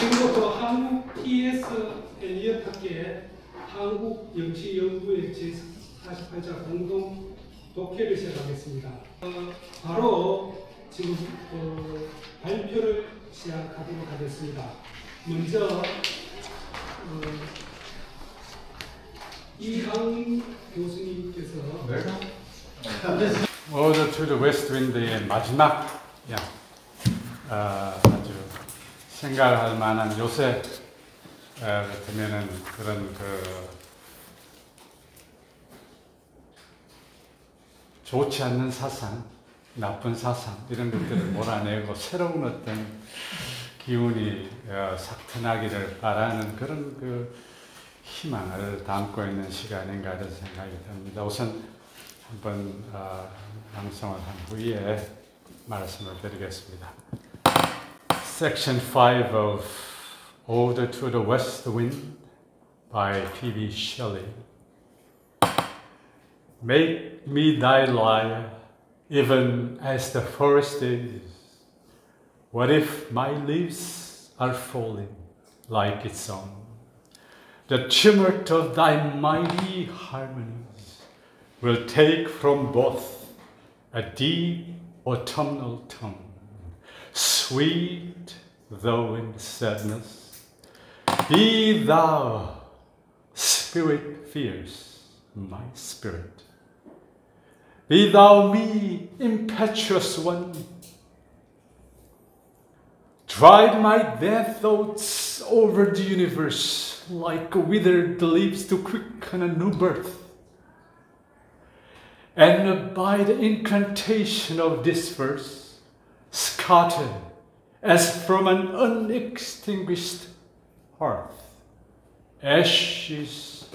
지금부터 한국 T.S. 엘리엇 학계의 한국 영시 연구의 제48자 공동 독해를 시작하겠습니다. 바로 지금 발표를 시작하도록 하겠습니다. 먼저 이항 교수님께서 Order to the West Wind의 마지막 아주 생각할 만한 요새 같으면은 그런 좋지 않는 사상, 나쁜 사상 이런 것들을 몰아내고 새로운 어떤 기운이 싹트나기를 바라는 그런 희망을 담고 있는 시간인가 하는 생각이 듭니다. 우선 한번 방송을 한 후에 말씀을 드리겠습니다. Section 5 of Ode to the West Wind by P.B. Shelley. Make me thy lyre, even as the forest is. What if my leaves are falling like its own? The tumult of thy mighty harmonies will take from both a deep autumnal tone, sweet though in sadness. Be thou, spirit fierce, my spirit. Be thou me, impetuous one. Drive my dead thoughts over the universe like withered leaves to quicken a new birth. And by the incantation of this verse, scattered as from an unextinguished hearth, ashes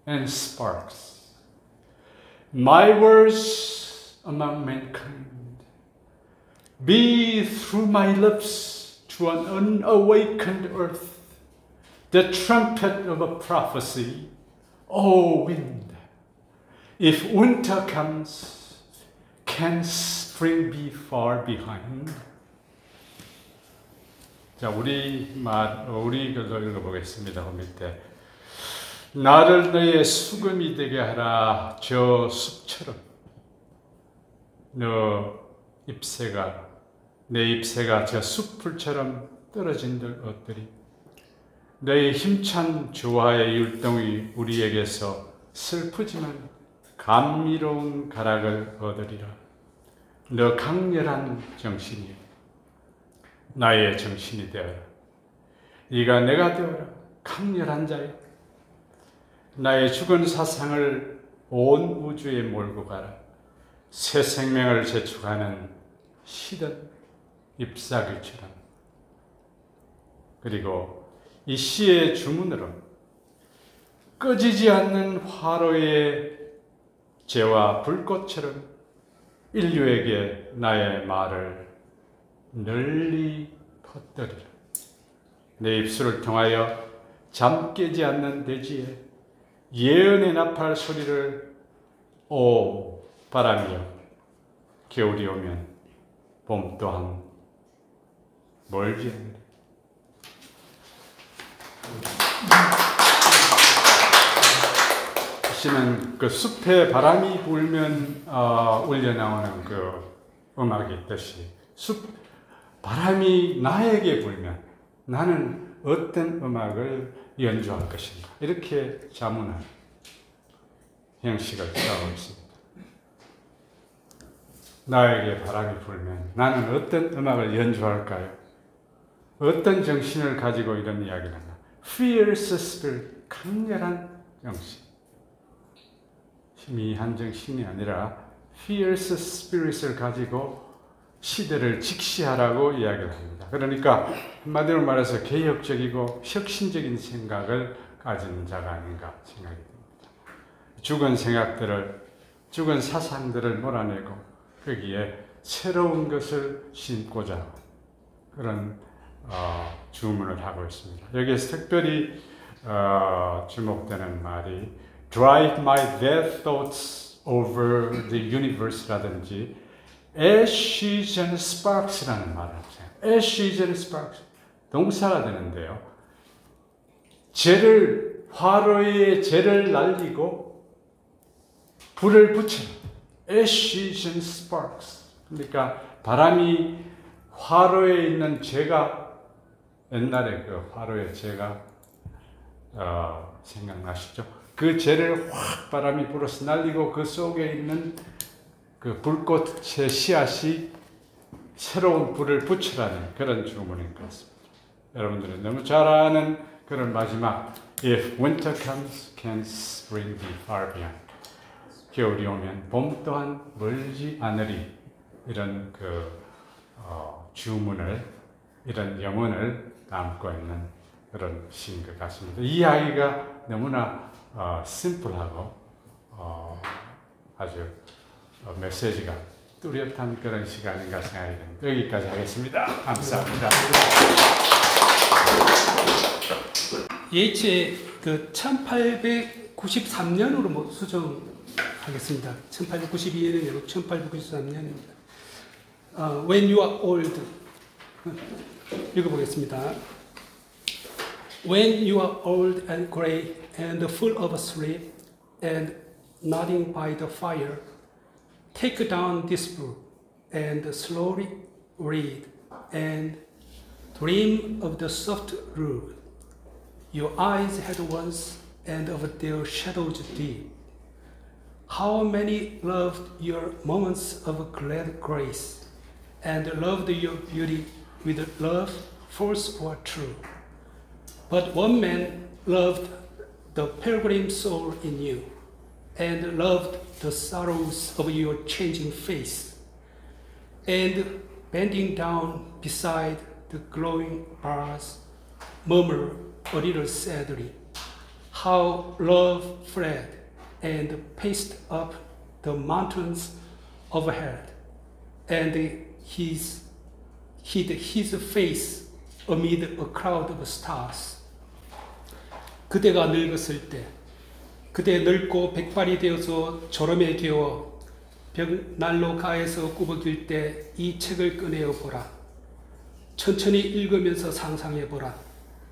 and sparks, my words among mankind, be through my lips to an unawakened earth the trumpet of a prophecy. O wind, if winter comes, can spring be far behind? 자, 우리 글로 읽어보겠습니다. 그 밑에 나를 너의 수금이 되게 하라. 저 숲처럼 내 잎새가 저 숲풀처럼 떨어진 것들이 너의 힘찬 조화의 율동이 우리에게서 슬프지만 감미로운 가락을 얻으리라. 너 강렬한 정신이여, 나의 정신이 되어라. 네가 내가 되어라. 강렬한 자여, 나의 죽은 사상을 온 우주에 몰고 가라. 새 생명을 재촉하는 시든 잎사귀처럼. 그리고 이 시의 주문으로 꺼지지 않는 화로의 재와 불꽃처럼 인류에게 나의 말을 널리 퍼뜨리라. 내 입술을 통하여 잠 깨지 않는 대지에 예언의 나팔 소리를 오 바람이여, 겨울이 오면 봄 또한 멀지 않으리. 시는 그 숲에 바람이 불면 울려 나오는 그 음악이 있듯이 바람이 나에게 불면 나는 어떤 음악을 연주할 것인가, 이렇게 자문한 형식을 취하고 있습니다. 나에게 바람이 불면 나는 어떤 음악을 연주할까요? 어떤 정신을 가지고 이런 이야기를 하나? Fierce spirit, 강렬한 정신. 희미한 정신이 아니라 fierce spirit을 가지고 시대를 직시하라고 이야기를 합니다. 그러니까 한마디로 말해서 개혁적이고 혁신적인 생각을 가진 자가 아닌가 생각이 듭니다. 죽은 생각들을, 죽은 사상들을 몰아내고 거기에 새로운 것을 심고자 그런 주문을 하고 있습니다. 여기에서 특별히 주목되는 말이 Drive my dead thoughts over the universe라든지 Ashes and Sparks라는 말을 하세요. Ashes and Sparks, 동사가 되는데요. 화로에 재를 날리고 불을 붙여. Ashes and sparks. 그러니까 바람이 화로에 있는 재가, 옛날에 그 화로의 재가 생각나시죠? 그 재를 확 바람이 불어서 날리고 그 속에 있는 그 불꽃의 씨앗이 새로운 불을 붙이라는 그런 주문인 것 같습니다. 여러분들은 너무 잘 아는 그런 마지막 If winter comes, can spring be far beyond. 겨울이 오면 봄 또한 멀지 않으리. 이런 주문을, 이런 영혼을 담고 있는 그런 시인 것 같습니다. 이 이야기가 너무나 심플하고 아주 메시지가 뚜렷한 그런 시간인가 생각이 됩니다. 여기까지 하겠습니다. 감사합니다. 예이츠의 그 1893년으로 수정하겠습니다. 1892년이 아니고 1893년입니다. When you are old. 읽어보겠습니다. When you are old and gray and full of sleep and nodding by the fire, take down this book and slowly read and dream of the soft road your eyes had once and of their shadows deep. How many loved your moments of glad grace and loved your beauty with love false or true. But one man loved the pilgrim soul in you and loved the sorrows of your changing face, and bending down beside the glowing bars, murmured a little sadly, how love fled and paced up the mountains overhead, and hid his face amid a crowd of stars. 그대가 늙었을 때, 그대 늙고 백발이 되어서 졸음에 되어 벽난로 가에서 꾸벅일 때 이 책을 꺼내어 보라. 천천히 읽으면서 상상해 보라.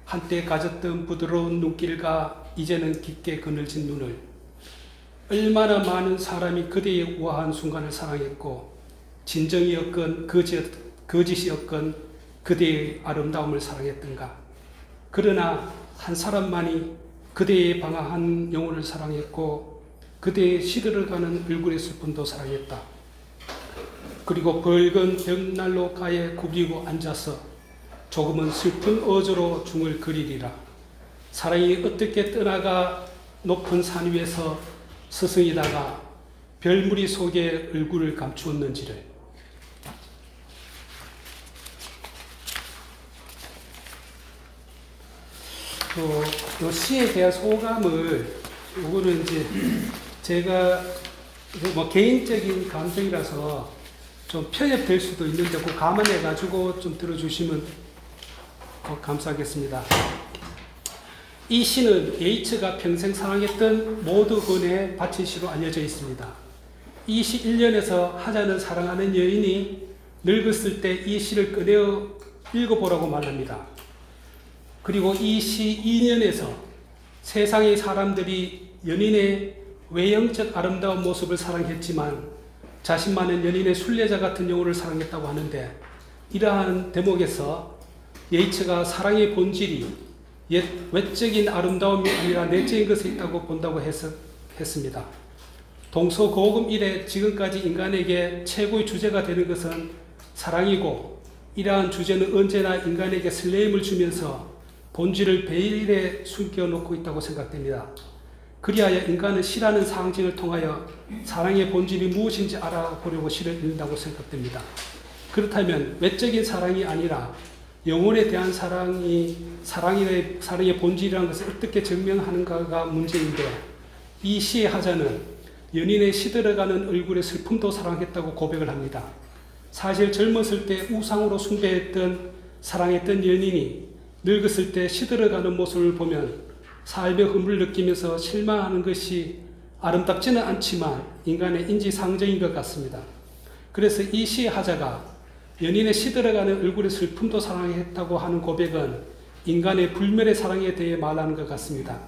한때 가졌던 부드러운 눈길과 이제는 깊게 그늘진 눈을. 얼마나 많은 사람이 그대의 우아한 순간을 사랑했고 진정이었건 거짓이었건 그대의 아름다움을 사랑했던가. 그러나 한 사람만이 그대의 방황한 영혼을 사랑했고 그대의 시들어가는 얼굴의 슬픔도 사랑했다. 그리고 붉은 벽난로 가에 굽리고 앉아서 조금은 슬픈 어조로 중을 그리리라. 사랑이 어떻게 떠나가 높은 산 위에서 스승이다가 별무리 속에 얼굴을 감추었는지를. 요 시에 대한 소감을, 요거는 이제 제가 개인적인 감정이라서 좀 편협될 수도 있는데 그 감안해가지고 좀 들어주시면 감사하겠습니다. 이 시는 예이츠가 평생 사랑했던 모두 근에 바친 시로 알려져 있습니다. 이 시 1년에서 하자는 사랑하는 여인이 늙었을 때 이 시를 꺼내어 읽어보라고 말합니다. 그리고 이 시 2년에서 세상의 사람들이 연인의 외형적 아름다운 모습을 사랑했지만 자신만은 연인의 순례자 같은 영혼을 사랑했다고 하는데, 이러한 대목에서 예이츠가 사랑의 본질이 옛 외적인 아름다움이 아니라 내적인 것에 있다고 본다고 했습니다. 동서고금 이래 지금까지 인간에게 최고의 주제가 되는 것은 사랑이고, 이러한 주제는 언제나 인간에게 설레임을 주면서 본질을 베일에 숨겨놓고 있다고 생각됩니다. 그리하여 인간은 시라는 상징을 통하여 사랑의 본질이 무엇인지 알아보려고 시를 읽는다고 생각됩니다. 그렇다면 외적인 사랑이 아니라 영혼에 대한 사랑의 본질이라는 것을 어떻게 증명하는가가 문제인데, 이 시의 하자는 연인의 시들어가는 얼굴의 슬픔도 사랑했다고 고백을 합니다. 사실 젊었을 때 우상으로 숭배했던 사랑했던 연인이 늙었을 때 시들어가는 모습을 보면 삶의 흠을 느끼면서 실망하는 것이 아름답지는 않지만 인간의 인지상정인 것 같습니다. 그래서 이 시의 하자가 연인의 시들어가는 얼굴의 슬픔도 사랑했다고 하는 고백은 인간의 불멸의 사랑에 대해 말하는 것 같습니다.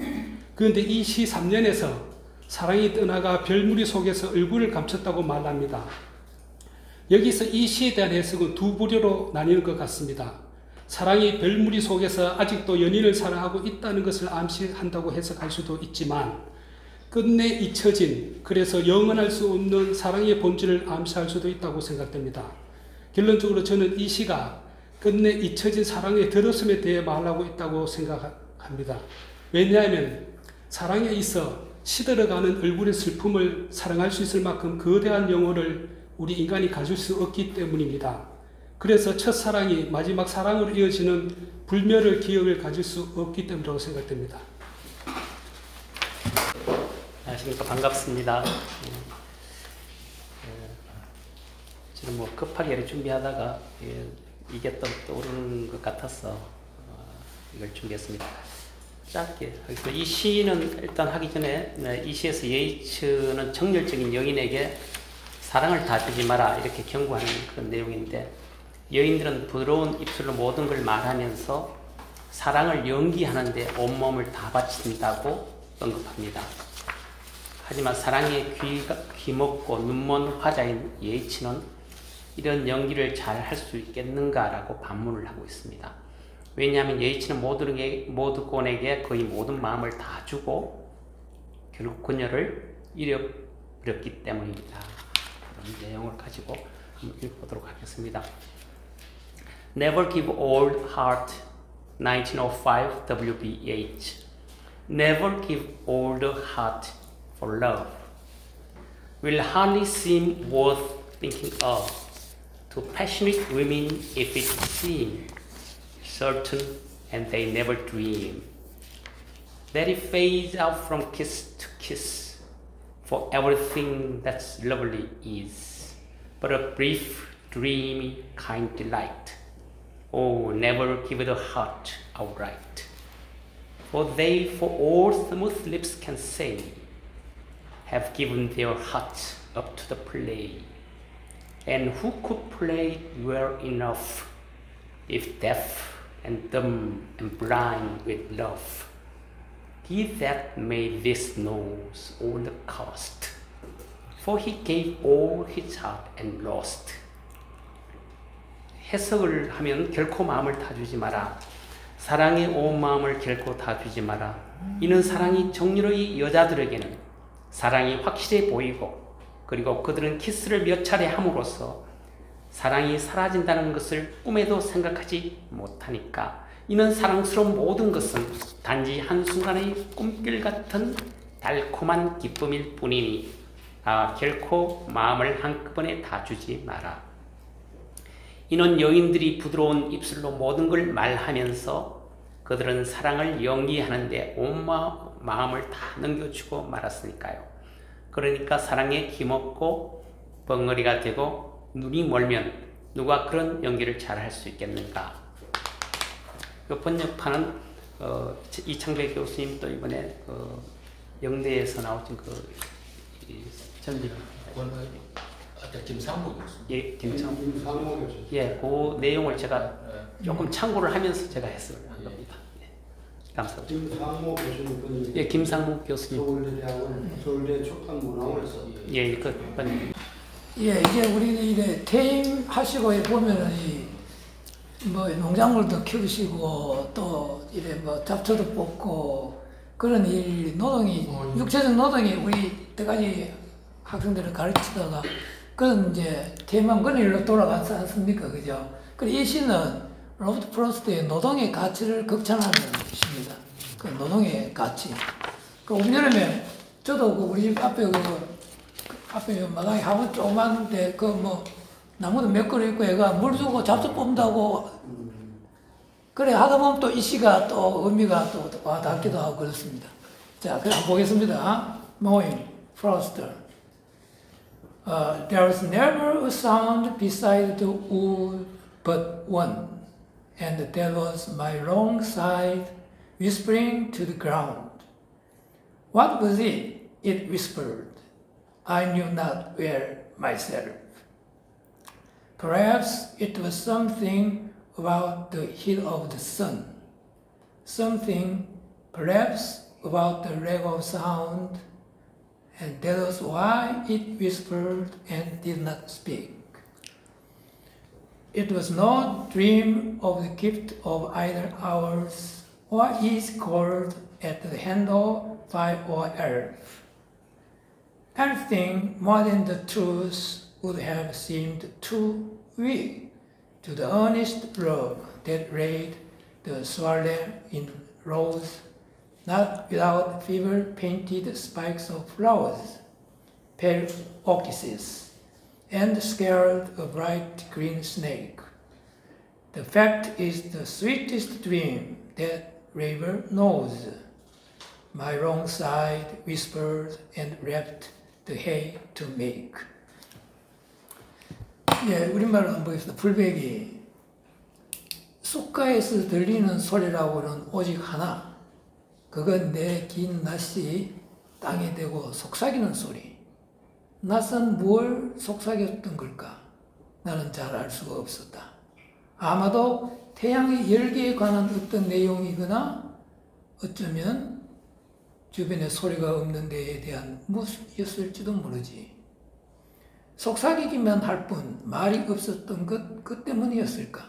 그런데 이 시 3년에서 사랑이 떠나가 별무리 속에서 얼굴을 감췄다고 말합니다. 여기서 이 시에 대한 해석은 두 부류로 나뉘는 것 같습니다. 사랑이 별무리 속에서 아직도 연인을 사랑하고 있다는 것을 암시한다고 해석할 수도 있지만 끝내 잊혀진, 그래서 영원할 수 없는 사랑의 본질을 암시할 수도 있다고 생각됩니다. 결론적으로 저는 이 시가 끝내 잊혀진 사랑의 들었음에 대해 말하고 있다고 생각합니다. 왜냐하면 사랑에 있어 시들어가는 얼굴의 슬픔을 사랑할 수 있을 만큼 거대한 영혼을 우리 인간이 가질 수 없기 때문입니다. 그래서 첫사랑이 마지막 사랑으로 이어지는 불멸의 기억을 가질 수 없기 때문이라고 생각됩니다. 안녕하십니까. 반갑습니다. 지금 뭐 급하게 준비하다가 이게 또 떠오르는 것 같아서 이걸 준비했습니다. 짧게. 이 시는 일단 하기 전에 이 시에서 예이츠는 정열적인 여인에게 사랑을 다 주지 마라 이렇게 경고하는 그런 내용인데, 여인들은 부드러운 입술로 모든 걸 말하면서 사랑을 연기하는데 온몸을 다 바친다고 언급합니다. 하지만 사랑에 귀먹고 눈먼 화자인 예이츠는 이런 연기를 잘 할 수 있겠는가라고 반문을 하고 있습니다. 왜냐하면 예이츠는 모두곤에게 거의 모든 마음을 다 주고 결국 그녀를 잃어버렸기 때문입니다. 그런 내용을 가지고 한번 읽어보도록 하겠습니다. Never give old heart, 1905 WBH. Never give old heart for love. Will hardly seem worth thinking of to passionate women if it seem certain and they never dream that it fades out from kiss to kiss, for everything that's lovely is but a brief, dreamy kind delight. Oh, never give the heart outright, for they for all smooth lips can say have given their hearts up to the play. And who could play well enough if deaf and dumb and blind with love? He that made this knows all the cost, for he gave all his heart and lost. 해석을 하면 결코 마음을 다 주지 마라. 사랑의 온 마음을 결코 다 주지 마라. 이는 사랑이 정렬의 여자들에게는 사랑이 확실해 보이고, 그리고 그들은 키스를 몇 차례 함으로써 사랑이 사라진다는 것을 꿈에도 생각하지 못하니까, 이는 사랑스러운 모든 것은 단지 한순간의 꿈길 같은 달콤한 기쁨일 뿐이니 결코 마음을 한꺼번에 다 주지 마라. 이는 여인들이 부드러운 입술로 모든 걸 말하면서 그들은 사랑을 연기하는데 온 마음을 다 넘겨주고 말았으니까요. 그러니까 사랑에 기먹고 벙어리가 되고 눈이 멀면 누가 그런 연기를 잘 할 수 있겠는가. 그 번역판은 이창배 교수님 또 이번에 영대에서 나오신 전직 김상무 교수. 예, 김상무 교수. 예, 그 내용을 제가 조금 참고를 하면서 제가 해석을 한 겁니다. 감사합니다. 김상무 교수님. 예, 김상무 교수님. 서울대 축산문화원에서. 예, 예, 이제 우리는 이래 퇴임하시고 보면은 뭐 농작물도 키우시고 또 이래 뭐 잡초도 뽑고 그런 일 노동이 육체적 노동이 우리 때까지 학생들을 가르치다가 그런 이제 퇴임한 그런 일로 돌아가지 않습니까, 그죠? 그리고 이 시는 로버트 프로스트의 노동의 가치를 극찬하는 시입니다. 그 노동의 가치. 그 올여름에 저도 그 우리 집 앞에 앞에 마당에 하고 조그만데 그 뭐 나무도 몇 그루 있고 얘가 물 주고 잡초 뽑는다고 그래 하다 보면 또 이 시가 또 의미가 또 와닿기도 하고 그렇습니다. 자, 그럼 한번 보겠습니다. 모임, 프로스터. There was never a sound beside the wood but one, and that was my wrong side whispering to the ground. What was it? It whispered. I knew not where myself. Perhaps it was something about the heat of the sun. Something, perhaps, about the lack of sound, and that was why it whispered and did not speak. It was no dream of the gift of either hours or ease called at the handle by or elf. Anything more than the truth would have seemed too weak to the earnest love that laid the swallow in rows, not without fever-painted spikes of flowers, pale orchises, and scared a bright green snake. The fact is the sweetest dream that raver knows. My wrong side whispered and rapped the hay to make. 예, 우리말로 한번 보겠습니다. 불백이 숲가에서 들리는 소리라고는 오직 하나. 그건 내 긴 낯이 땅에 대고 속삭이는 소리. 낯은 뭘 속삭였던 걸까? 나는 잘 알 수가 없었다. 아마도 태양의 열기에 관한 어떤 내용이거나 어쩌면 주변에 소리가 없는 데에 대한 무엇이었을지도 모르지. 속삭이기만 할 뿐 말이 없었던 것, 그 때문이었을까?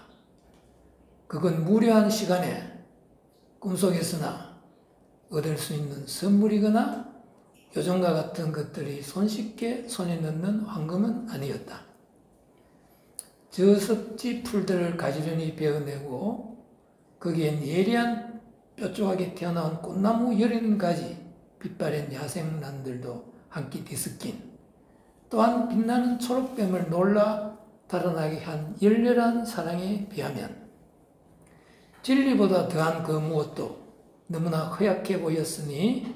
그건 무료한 시간에 꿈속에서나 얻을 수 있는 선물이거나 요즘과 같은 것들이 손쉽게 손에 넣는 황금은 아니었다. 저습지 풀들을 가지런히 베어내고 거기엔 예리한 뾰족하게 튀어나온 꽃나무 30가지 빛바랜 야생란들도 한 끼 뒤섞인 또한 빛나는 초록뱀을 놀라 달아나게 한 열렬한 사랑에 비하면 진리보다 더한 그 무엇도 너무나 허약해 보였으니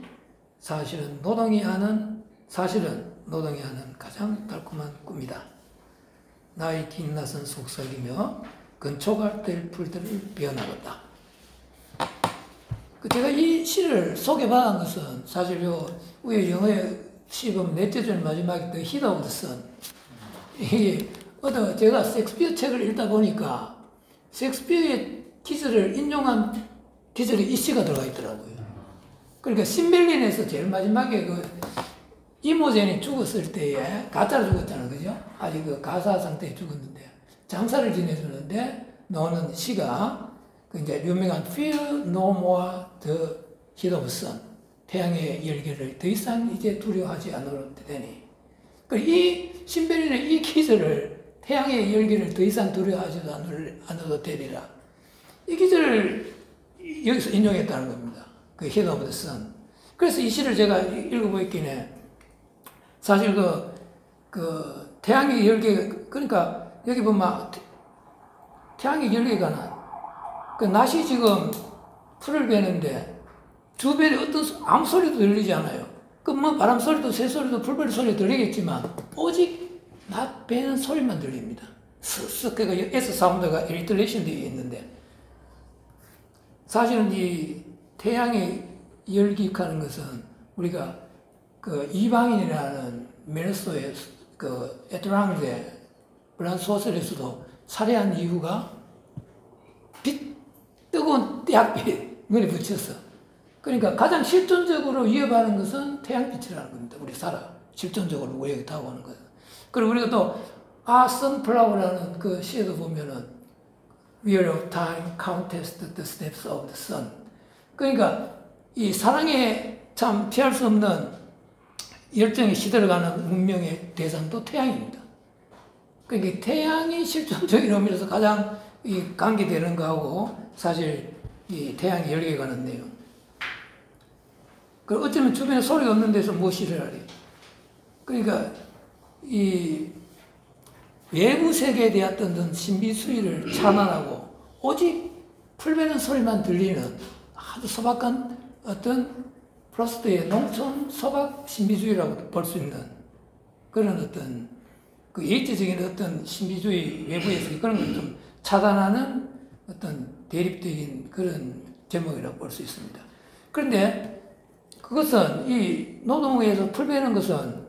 사실은 노동이 하는 가장 달콤한 꿈이다. 나의 긴 낯은 속삭이며 건초갈대 풀들을 베어나갔다. 제가 이 시를 소개받은 것은 사실 위에 영어에 시범 넷째 줄 마지막에 The Heat of the Sun. 이게 제가 셰익스피어 책을 읽다 보니까 셰익스피어의 기절을 인용한 기절에 이 시가 들어가 있더라고요. 그러니까 신벨린에서 제일 마지막에 그 이모젠이 죽었을 때에 가짜로 죽었잖아요, 그죠? 아직 그 가사 상태에 죽었는데 장사를 지내주는데 나오는 시가 그 이제 유명한 Fear no more the heat of sun. 태양의 열기를 더 이상 이제 두려워하지 않으려 되니. 이 신벨린의 이 기절을 태양의 열기를 더 이상 두려워하지 않아도 되리라. 이 기절을 여기서 인용했다는 겁니다. 그 Heat of the Sun. 그래서 이 시를 제가 읽어보긴 해. 사실 그 태양의 열기, 그러니까 여기 보면 태양의 열기가 그 낫이 지금 풀을 베는데 주변에 아무 소리도 들리지 않아요. 바람 소리도 새 소리도 불벌 소리 들리겠지만 오직 낫 베는 소리만 들립니다. 쓱쓱 그러니까 S 사운드가 일리트레이션 되어 있는데 사실은 이 태양의 열기하는 것은 우리가 그 이방인이라는 메르소의 그 에트랑제 프랑스 소설에서도 살해한 이유가 뜨거운 태양빛 눈에 붙였어. 그러니까 가장 실존적으로 위협하는 것은 태양빛이라는 겁니다. 우리 실존적으로 우리에게 다가오는 것은. 그리고 우리가 또 선플라워라는 그 시에도 보면은 Wheel of Time countest the steps of the sun. 그러니까 이 사랑에 참 피할 수 없는 열정이 시들어가는 운명의 대상도 태양입니다. 그러니까 태양이 실존적인 의미로서 가장 관계되는 거하고 사실 이 태양의 열기에 관한 내용. 그리고 어쩌면 주변에 소리가 없는 데서 무엇이를 하래. 그러니까 이 외부 세계에 대한 신비주의를 찬원하고 오직 풀베는 소리만 들리는 아주 소박한 어떤 프로스트의 농촌 소박 신비주의라고 볼 수 있는 그런 어떤 그 예체적인 어떤 신비주의 외부에서 그런 걸 좀 차단하는 어떤 대립적인 그런 제목이라고 볼 수 있습니다. 그런데 그것은 이 노동에서 풀베는 것은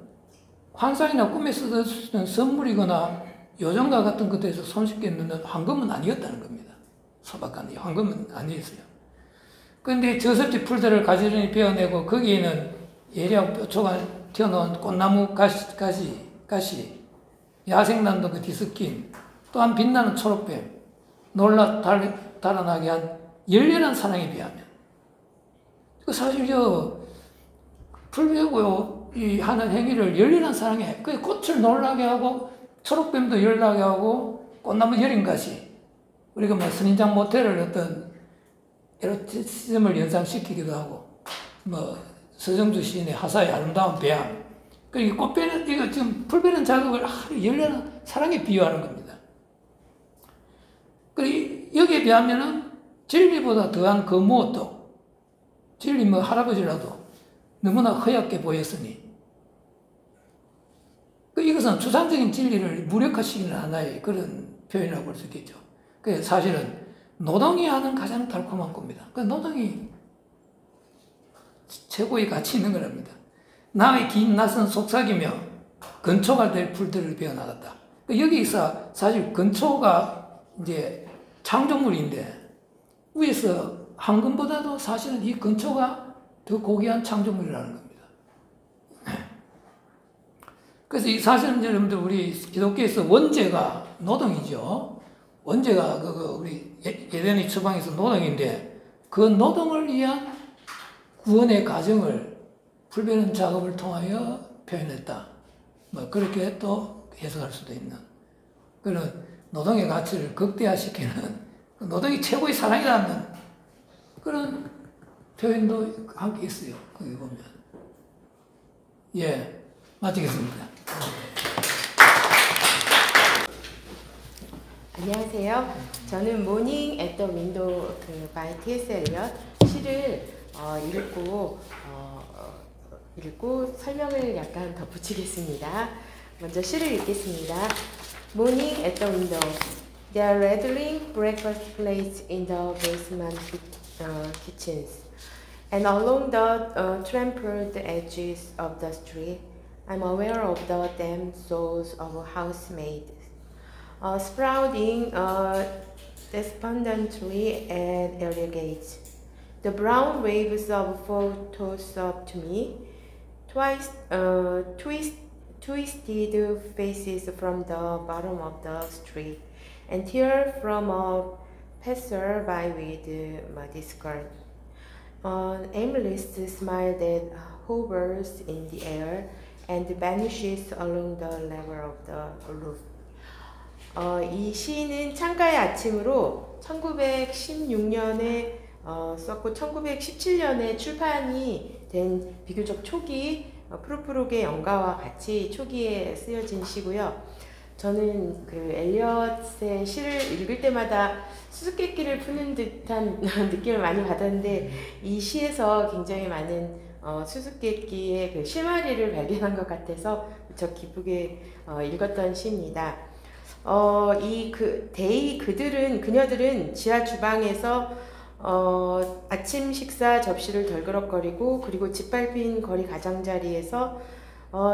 환상이나 꿈에 쓰던 선물이거나 요정과 같은 것에서 손쉽게 넣는 황금은 아니었다는 겁니다. 소박한 황금은 아니었어요. 그런데 저섭지 풀들을 가지런히 베어내고 거기에는 예리하고 뾰족한 튀어나온 꽃나무 가시, 야생난도 그 뒤섞임, 또한 빛나는 초록뱀, 놀라 달아나게 한 열렬한 사랑에 비하면, 사실 풀 베고 이 하는 행위를 열렬한 사랑에, 그 꽃을 놀라게 하고 초록뱀도 열나게 하고 꽃나무 여린 가시, 우리가 뭐 선인장 모텔을 어떤 에로티즘을 연상시키기도 하고, 뭐 서정주 시인의 하사의 아름다운 배양, 그리고 꽃배는 이거 지금 풀베는 작업을 열렬한 사랑에 비유하는 겁니다. 그리고 여기에 비하면은 진리보다 더한 그 무엇도, 진리 뭐 할아버지라도 너무나 허약게 보였으니, 이것은 추상적인 진리를 무력화시키는 하나의 그런 표현이라고 볼 수 있겠죠. 그 사실은 노동이 하는 가장 달콤한 겁니다. 그 노동이 최고의 가치 있는 거랍니다. 나의 긴 낯선 속삭이며 건초가 될 풀들을 베어나갔다. 여기서 사실 건초가 이제 창조물인데, 위에서 황금보다도 사실은 이 건초가 더 고귀한 창조물이라는 겁니다. 그래서 이 사실은 여러분들 우리 기독교에서 원죄가 노동이죠. 원죄가 우리 예전의 처방에서 노동인데, 그 노동을 위한 구원의 과정을 풀베는 작업을 통하여 표현했다. 뭐 그렇게 또 해석할 수도 있는 그런 노동의 가치를 극대화시키는, 노동이 최고의 사랑이라는 그런 표현도 함께 있어요. 거기 보면. 예, 마치겠습니다. 안녕하세요. 저는 모닝 앳 더 윈도우 바이 T.S. 엘리엇 시를 읽고 설명을 약간 덧붙이겠습니다. 먼저 시를 읽겠습니다. Morning at the window. They are rattling breakfast plates in the basement kitchens. And along the trampled edges of the street, I'm aware of the damp souls of housemaids, sprouting despondently at area gates. The brown waves of photos up to me, twisted faces from the bottom of the street, and tears from a passer-by with muddy skirt. An aimless smile that hovers in the air and vanishes along the level of the roof. 이 시는 창가의 아침으로 1916년에 썼고 1917년에 출판이 된 비교적 초기 프루프룩의 연가와 같이 초기에 쓰여진 시고요. 저는 그 엘리엇의 시를 읽을 때마다 수수께끼를 푸는 듯한 느낌을 많이 받았는데, 이 시에서 굉장히 많은 수수께끼의 그 실마리를 발견한 것 같아서 무척 기쁘게 읽었던 시입니다. 그녀들은 지하 주방에서 아침 식사 접시를 덜그럭거리고, 그리고 짓밟힌 거리 가장자리에서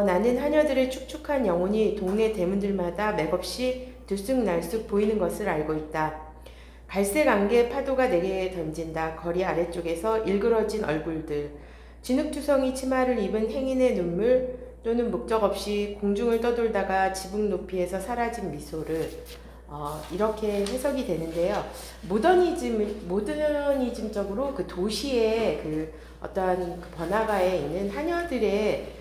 나는 하녀들의 축축한 영혼이 동네 대문들마다 맥없이 들쑥날쑥 보이는 것을 알고 있다. 갈색 안개 파도가 내게 던진다. 거리 아래쪽에서 일그러진 얼굴들, 진흙투성이 치마를 입은 행인의 눈물, 또는 목적 없이 공중을 떠돌다가 지붕 높이에서 사라진 미소를, 이렇게 해석이 되는데요. 모더니즘적으로 그 도시의 그 어떠한 그 번화가에 있는 하녀들의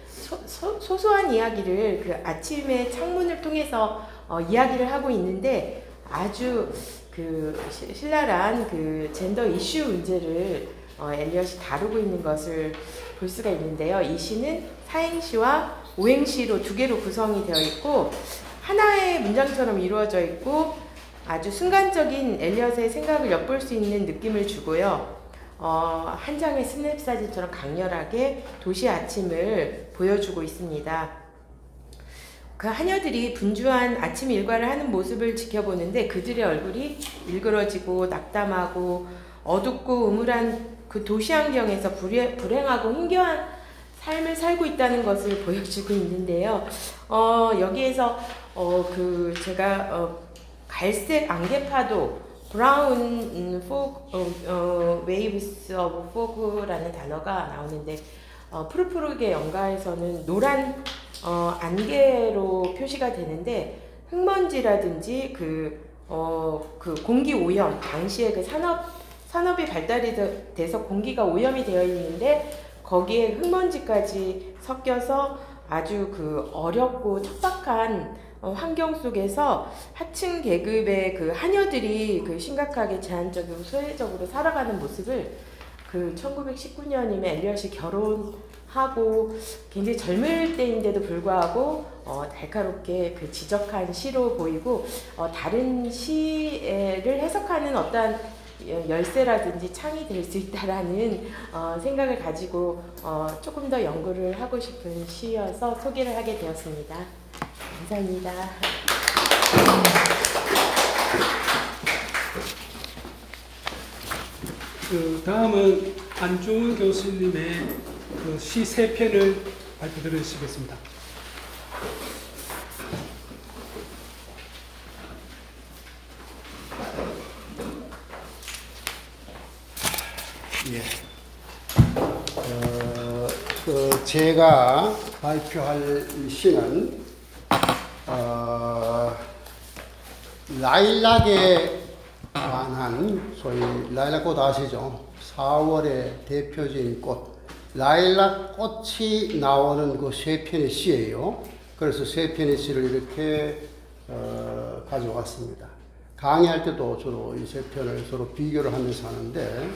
소소한 이야기를 그 아침의 창문을 통해서 이야기를 하고 있는데, 아주 그 신랄한 그 젠더 이슈 문제를 엘리엇이 다루고 있는 것을 볼 수가 있는데요. 이 시는 사행시와 오행시로 두 개로 구성이 되어 있고, 하나의 문장처럼 이루어져 있고, 아주 순간적인 엘리엇의 생각을 엿볼 수 있는 느낌을 주고요. 한 장의 스냅 사진처럼 강렬하게 도시 아침을 보여주고 있습니다. 그 하녀들이 분주한 아침 일과를 하는 모습을 지켜보는데, 그들의 얼굴이 일그러지고 낙담하고 어둡고 음울한 그 도시 환경에서 불행하고 힘겨운 삶을 살고 있다는 것을 보여주고 있는데요. 여기에서 제가 갈색 안개파도 브라운 웨이브스 오브 포그라는 단어가 나오는데 푸르푸르게 연가에서는 노란 안개로 표시가 되는데 흙먼지라든지 그 공기 오염 당시에 그 산업이 발달이 돼서 공기가 오염이 되어 있는데 거기에 흙먼지까지 섞여서 아주 그 어렵고 척박한 환경 속에서 하층 계급의 그 하녀들이 그 심각하게 제한적이고 소외적으로 살아가는 모습을 그 1919년이면 엘리엇이 결혼하고 굉장히 젊을 때인데도 불구하고 날카롭게 그 지적한 시로 보이고 다른 시를 해석하는 어떠한 열쇠라든지 창이 될 수 있다라는 생각을 가지고 조금 더 연구를 하고 싶은 시여서 소개를 하게 되었습니다. 감사합니다. 다음은 안중훈 교수님의 그 시 3편을 발표드리시겠습니다. 예. 제가 발표할 시는 라일락에 관한 소위 라일락꽃 아시죠? 4월의 대표적인 꽃 라일락 꽃이 나오는 그 3편의 시예요. 그래서 3편의 시를 이렇게 가져왔습니다. 강의할 때도 주로 이 3편을 서로 비교를 하면서 하는데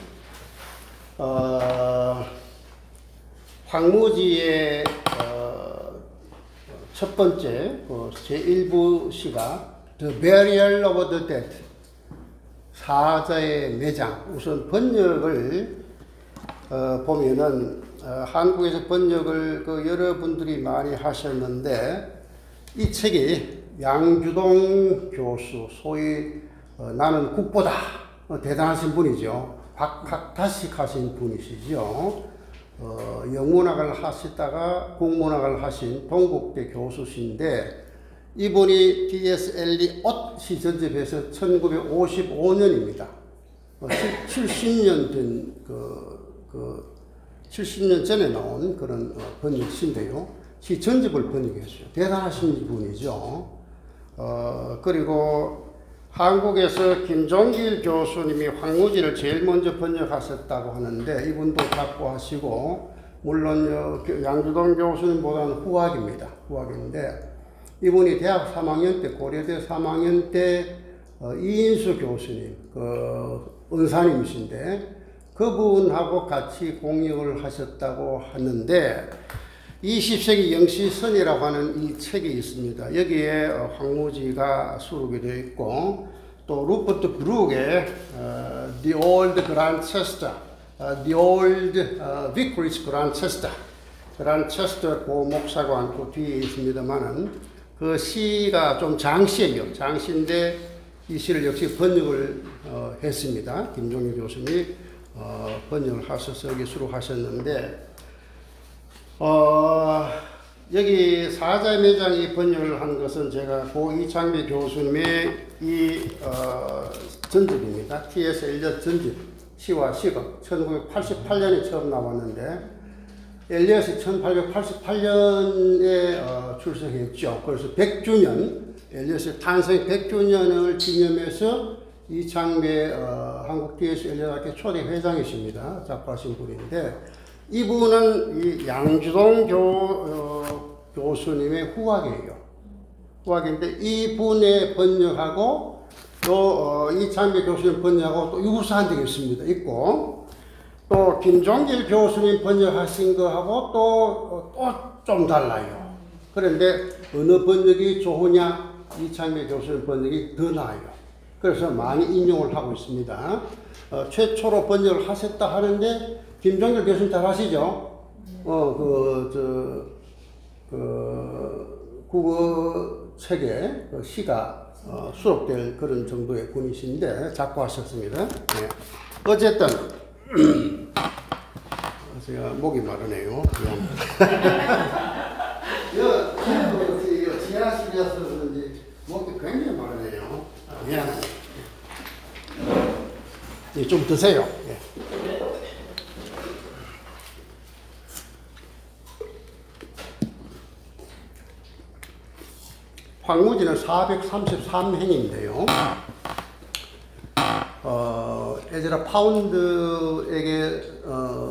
황무지의 첫 번째 제1부 시가 The Burial of the Dead 사자의 매장. 우선 번역을 보면은 한국에서 번역을 여러분들이 많이 하셨는데 이 책이 양주동 교수 소위 나는 국보다 대단하신 분이죠. 박학다식 하신 분이시죠. 영문학을 하시다가 국문학을 하신 동국대 교수신데 이분이 T.S. 엘리엇 시 전집에서 1955년입니다. 70년 된 70년 전에 나온 그런 번역시인데요. 시 전집을 번역했어요. 대단하신 분이죠. 그리고 한국에서 김종길 교수님이 황무지를 제일 먼저 번역하셨다고 하는데 이분도 작고하시고 물론 양주동 교수님보다는 후학입니다. 후학인데 이분이 대학 3학년 때 고려대 3학년 때 이인수 교수님 은사님이신데 그분하고 같이 공역을 하셨다고 하는데 20세기 영시선이라고 하는 이 책이 있습니다. 여기에 황무지가 수록이 되어 있고 또 루퍼트 브룩의 The Old Grantchester, The Old Vicarage Grantchester, 그란체스터 고목사관 그 뒤에 있습니다만은 그 시가 좀 장시예요. 장시인데 이 시를 역시 번역을 했습니다. 김종일 교수님이 번역을 하셔서 여기 수록하셨는데 여기 사자의 매장이 번역을 한 것은 제가 고 이창배 교수님의 이 전집입니다. T.S. 엘리엇 전집 시와 시각 1988년에 처음 나왔는데 엘리엇이 1888년에 출생했죠. 그래서 100주년 엘리엇의 탄생 100주년을 기념해서 이창배 한국 T.S. 엘리엇학회 초대 회장이십니다. 작가하신 분인데 이분은 이 양주동 교수님의 후학이에요. 후학인데 이분의 번역하고 또 이창배 교수님 번역하고 또 유사한 적이 있습니다. 있고 또 김종길 교수님 번역하신 거하고 또 좀 달라요. 그런데 어느 번역이 좋으냐? 이창배 교수님 번역이 더 나아요. 그래서 많이 인용을 하고 있습니다. 최초로 번역을 하셨다 하는데 김종길 교수님 잘 아시죠? 국어책에 시가 수록될 그런 정도의 분이신데 작고하셨습니다. 네. 어쨌든 제가 목이 마르네요. 지하실이어서 그런지 목이 굉장히 마르네요. 미안해요. 예, 좀 드세요. 예. 황무지는 433행인데요. 에즈라 파운드에게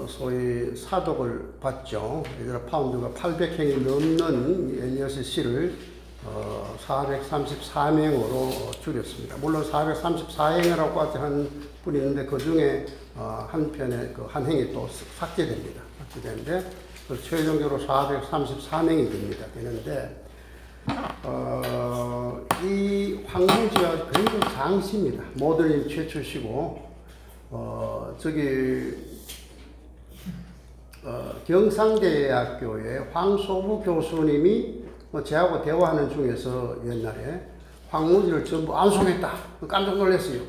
소위 사독을 받죠. 에즈라 파운드가 800행이 넘는 엘리엇의 시를 434명으로 줄였습니다. 물론 434행이라고 한 분이 있는데 그 중에 한 편에 그 한 행이 또 삭제됩니다. 삭제되는데 최종적으로 434명이 됩니다. 되는데 이 황무지가 굉장히 장시입니다. 모더니즘 최초시고 경상대학교의 황소부 교수님이 저하고 대화하는 중에서 옛날에 황무지를 전부 암송했다. 깜짝 놀랐어요.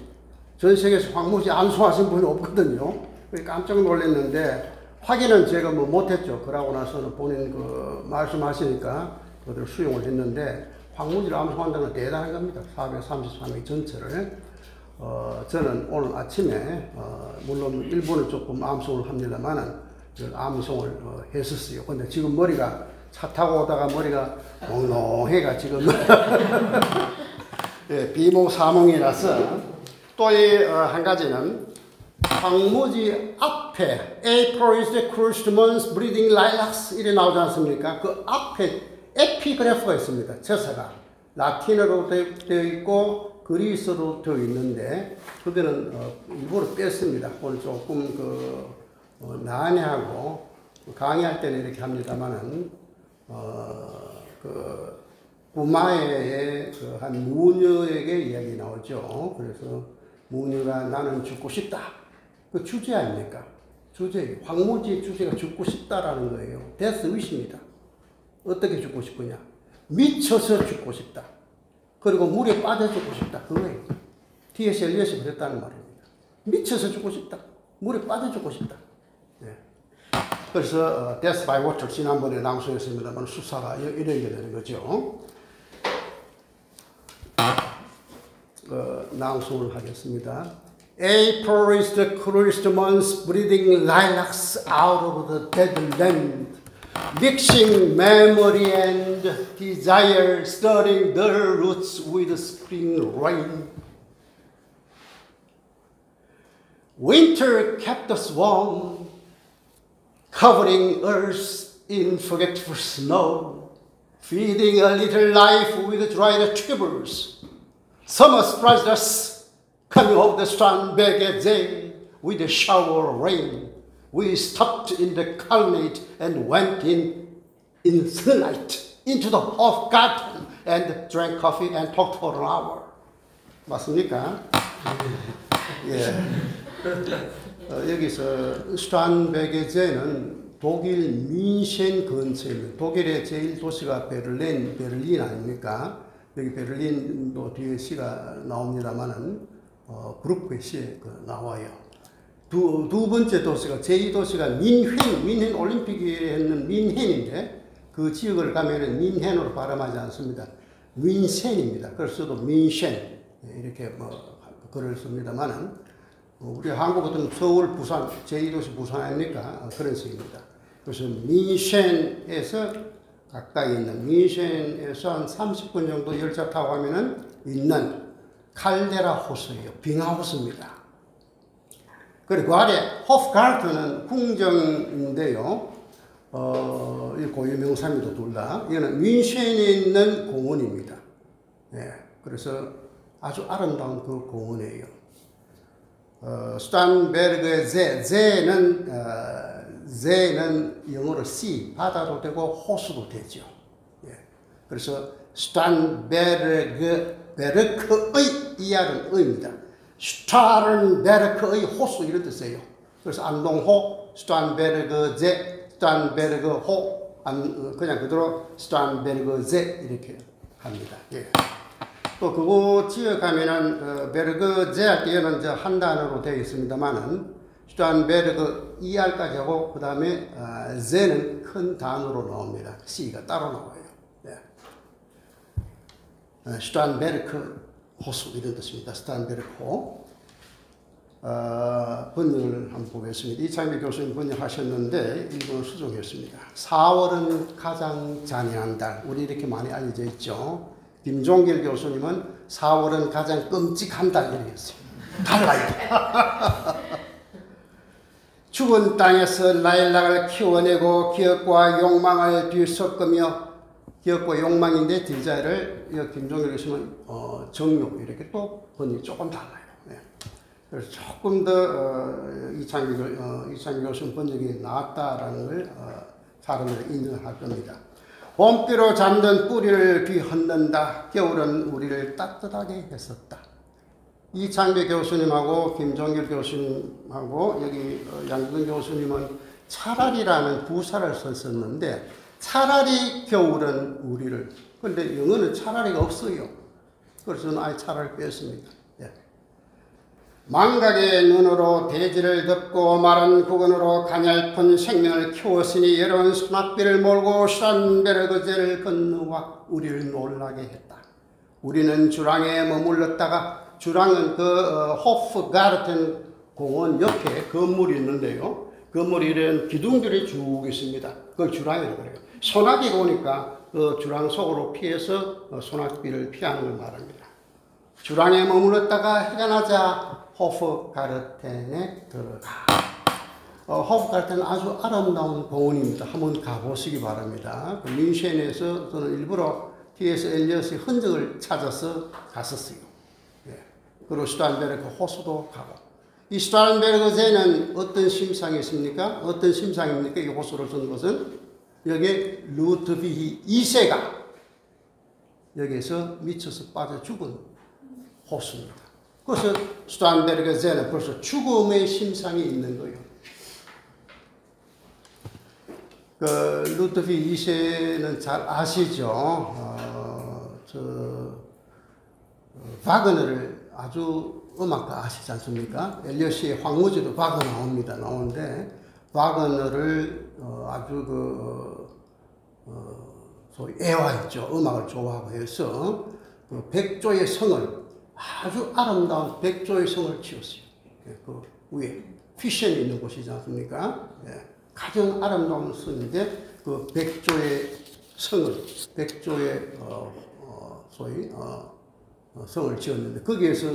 전 세계에서 황무지 암송하신 분이 없거든요. 깜짝 놀랐는데 확인은 제가 못했죠. 그러고 나서는 본인 말씀하시니까 그들을 수용을 했는데 황무지를 암송한다는 건 대단한 겁니다. 433명 전체를. 저는 오늘 아침에 물론 일부는 조금 암송을 합니다만은 암송을 했었어요. 근데 지금 머리가 차 타고 오다가 머리가 몽롱해가 지금 예, 비몽사몽이라서 또 한 가지는 황무지 앞에 April is the coolest month breeding lilacs 이래 나오지 않습니까? 그 앞에 에피그래프가 있습니다. 저서가 라틴어로 되어 있고 그리스어로 되어 있는데 그거는 일부러 뺐습니다. 오늘 조금 난해하고 강의할 때는 이렇게 합니다만은 구마의 한 무녀에게 이야기 나오죠. 그래서 무녀가 나는 죽고 싶다. 그 주제 아닙니까? 주제, 황무지의 주제가 죽고 싶다라는 거예요. 데스 위시입니다. 어떻게 죽고 싶으냐? 미쳐서 죽고 싶다. 그리고 물에 빠져 죽고 싶다. 그거예요. T.S. 엘리엇이 그랬다는 말입니다. 미쳐서 죽고 싶다. 물에 빠져 죽고 싶다. 네. 그래서 Death by Water 지난번에 낭송했습니다만 수사가 이런 게 되는 거죠. 낭송을 하겠습니다. April is the coolest month, breathing lilacs out of the dead land, mixing memory and desire, stirring their roots with spring rain. Winter kept us warm, covering earth in forgetful snow, feeding a little life with dried tubers. Summer surprised us, coming off the strand back at day with a shower of rain. We stopped in the colonnade and went in sunlight into the off garden and drank coffee and talked for an hour. 맞습니까? 예. 여기서 스탄베게제는 독일 민셴 근처입니다. 독일의 제일 도시가 베를린 아닙니까? 여기 베를린도 뒤에 시가 나옵니다만은 브루크의 시에 나와요. 두 번째 도시가 제2도시가 민헨 올림픽이 했는 민헨인데 그 지역을 가면은 민헨으로 발음하지 않습니다. 민센입니다. 그래서 민셴 이렇게 글을 씁니다만은 우리 한국 같은 서울, 부산 제2도시 부산 아닙니까? 그런 식입니다. 그래서 민셴에서 가까이 있는 민셴에서 한 30분 정도 열차 타고 가면은 있는 칼데라 호수예요. 빙하호수입니다. 그리고 그 아래 호프가르트는 궁정인데요. 이 고유 명사입니다. 둘 다. 이거는 민셴에 있는 공원입니다. 예, 그래서 아주 아름다운 그 공원이에요. 스탄베르그의 제는 영어로 sea, 바다도 되고 호수도 되죠. 예. 그래서 베르크의 이하는 의입니다. 베르크의 호수 이런 뜻이에요. 그래서 안동호, 스탄베르그호, 그냥 그대로 스탄베르그제 이렇게 합니다. 예. 또 그거 지역하면은 베르그제 할 때는 한 단어로 되어 있습니다만은 슈탄베르그 ER까지 하고 그 다음에 Z는 큰 단어로 나옵니다. C가 따로 나와요. 네. 슈탄베르크 호수 이런 뜻입니다. 슈탄베르크 호. 번역을 한번 보겠습니다. 이창규 교수님 번역하셨는데 일본어 수정했습니다. 4월은 가장 잔인한 달. 우리 이렇게 많이 알려져 있죠. 김종길 교수님은 4월은 가장 끔찍한 달 이렇게 했어요. 달라요. 죽은 땅에서 라일락을 키워내고 기억과 욕망을 뒤섞으며 기억과 욕망인데 딜자를 김종길 교수는 정욕 이렇게 또 번역이 조금 달라요. 네. 그래서 조금 더 이창규 교수님 번역이 나았다라는 걸 사람들이 인정할 겁니다. 봄비로 잠든 뿌리를 뒤흔든다. 겨울은 우리를 따뜻하게 했었다. 이창배 교수님하고 김종길 교수님하고 여기 양준 교수님은 차라리라는 부사를 썼었는데 차라리 겨울은 우리를 그런데 영어는 차라리가 없어요. 그래서 저는 아예 차라리 뺐습니다. 예. 망각의 눈으로 대지를 덮고 마른 국원으로 가냘픈 생명을 키웠으니 여러분 소낙비를 몰고 슈탄베르그제를 건너와 우리를 놀라게 했다. 우리는 주랑에 머물렀다가 주랑은 호프가르텐 공원 옆에 건물이 있는데요. 건물이 이런 기둥들이 쭉 있습니다. 그걸 주랑이라고 그래요. 소나기가 오니까 그 주랑 속으로 피해서 소나기를 피하는 걸 말합니다. 주랑에 머물렀다가 해가 나자 호프가르텐에 들어가. 호프가르텐은 아주 아름다운 공원입니다. 한번 가보시기 바랍니다. 그 뮌헨에서 저는 일부러 T.S. 엘리엇의 흔적을 찾아서 갔었어요. 그리고 슈탄베르크 호수도 가고. 이 슈탄베르크제는 어떤 심상이 있습니까? 어떤 심상입니까? 이 호수를 쓴 것은 여기 루트비히 2세가 여기서 미쳐서 빠져 죽은 호수입니다. 그래서 슈탄베르크제는 벌써 죽음의 심상이 있는 거예요. 그 루트비히 2세는 잘 아시죠? 바그너를 아주 음악가 아시지 않습니까? 엘리엇의 황무지도 바그너 나오는데 바그너를 아주 소위 애화했죠. 음악을 좋아하고 해서 그 백조의 성을 아주 아름다운 백조의 성을 지었어요. 그 위에 피션이 있는 곳이지 않습니까? 예. 가장 아름다운 성인데 그 백조의 성을 백조의 소위 성을 지었는데 거기에서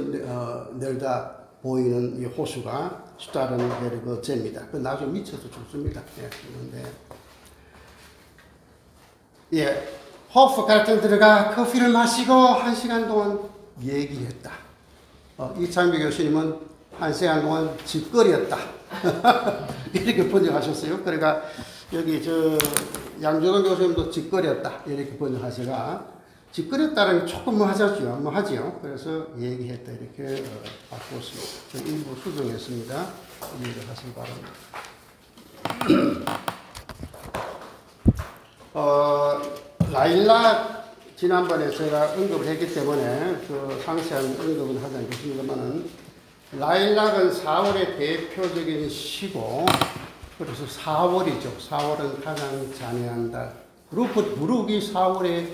내려다 보이는 이 호수가 슈타른베르그제입니다. 그 나중에 미쳐서 죽습니다. 예, 그런데 호프가르텐 들어가 커피를 마시고 1시간 동안 얘기했다. 이창배 교수님은 1시간 동안 짓거리였다. 이렇게 번역하셨어요. 그러니까 여기 양조건 교수님도 짓거리였다. 이렇게 번역하시가 짓거렸다는 조금 하지요. 그래서 얘기했다 이렇게 바꿨습니다. 일부 수정했습니다. 이해를 하시기 바랍니다. 라일락 지난번에 제가 언급을 했기 때문에 그 상세한 언급은 하지 않겠습니다만은 라일락은 4월의 대표적인 시고 그래서 4월이죠. 4월은 가장 잔해한 달. 루퍼트 브룩이 4월에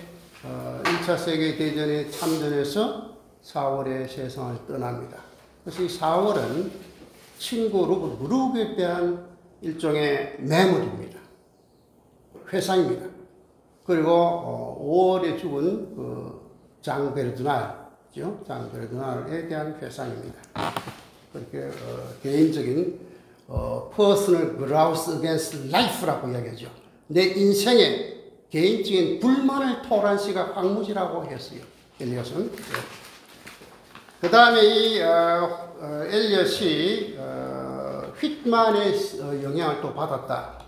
1차 세계대전에 참전해서 4월에 세상을 떠납니다. 그래서 이 4월은 친구 루퍼트 브룩에 대한 일종의 메모리입니다. 회상입니다. 그리고 5월에 죽은 장 베르두날이죠. 장 베르두날에 대한 회상입니다. 그렇게 개인적인 personal grouse against life라고 이야기하죠. 내 인생에 개인적인 불만을 토로한 시가 황무지라고 했어요. 엘리엇은. 그 다음에 이 엘리엇이 휘트만의 영향을 또 받았다.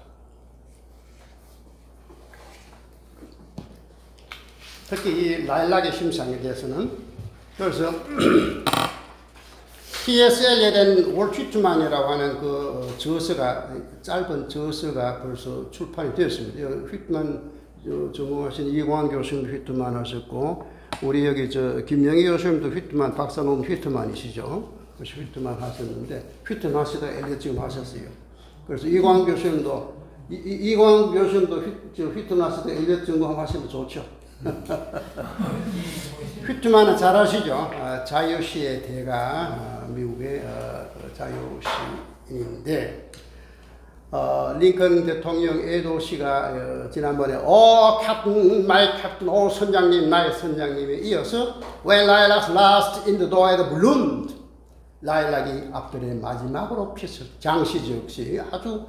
특히 이 라일락의 심상에 대해서는 그래서 T.S. 엘리엇의 올 휘트만이라고 하는 그 저서가 짧은 저서가 벌써 출판이 되었습니다. 휘트만 전공하신 이광 교수님도 휘트만 하셨고 우리 여기 김영희 교수님도 휘트만 박사논문 휘트만이시죠. 그래서 휘트만 하셨는데 휘트만 하시다가 엘리엇 지금 하셨어요. 그래서 이광 교수님도 이광 교수님도 휘트만 하시다가 엘리엇 지금 하시면 좋죠. 휘트만은 잘 아시죠? 자유시의 대가, 미국의 자유시인인데 링컨 대통령 에도 씨가 지난번에 캡틴, 마이 캡틴, 선장님, 나의 선장님에 이어서 When lilacs last in the door had bloomed, 라일락이 앞들의 마지막으로 피었을 장시적 씨 아주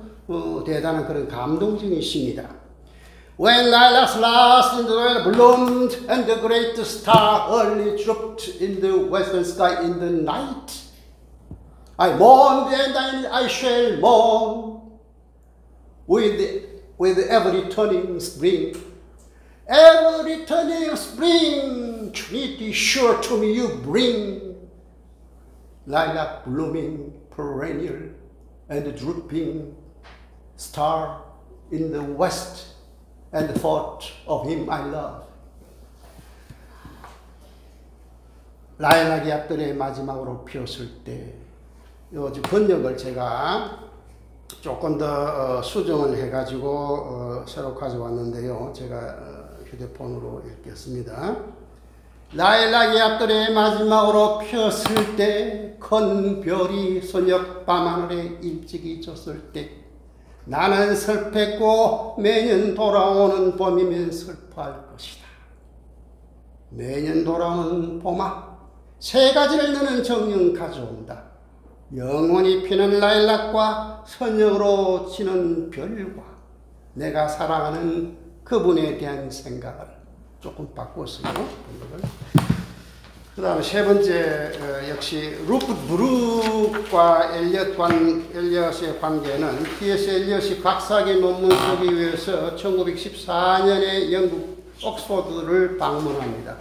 대단한 그런 감동적인 시입니다. When lilacs last in the door had bloomed and the great star early drooped in the western sky in the night, I mourned and I shall mourn with every turning spring. Every turning spring, Trinity sure to me you bring. Lilac blooming perennial and drooping star in the west and the thought of him I love. 라일락이 앞들의 마지막으로 피었을 때, 요 번역을 제가 조금 더 수정을 해가지고 새로 가져왔는데요. 제가 휴대폰으로 읽겠습니다. 라일락이 앞들의 마지막으로 피었을 때 큰 별이 저녁 밤하늘에 일찍이 졌을 때 나는 슬펐고 매년 돌아오는 봄이면 슬퍼할 것이다. 매년 돌아오는 봄아 새 가지를 너는 정녕 가져온다. 영원히 피는 라일락과 선역으로 지는 별과 내가 사랑하는 그분에 대한 생각을 조금 바꿨어요. 그 다음에 세 번째 역시 루퍼트 브룩과 엘리엇의 관계는 T.S. 엘리엇이 박사학위 논문 쓰기 위해서 1914년에 영국 옥스퍼드를 방문합니다.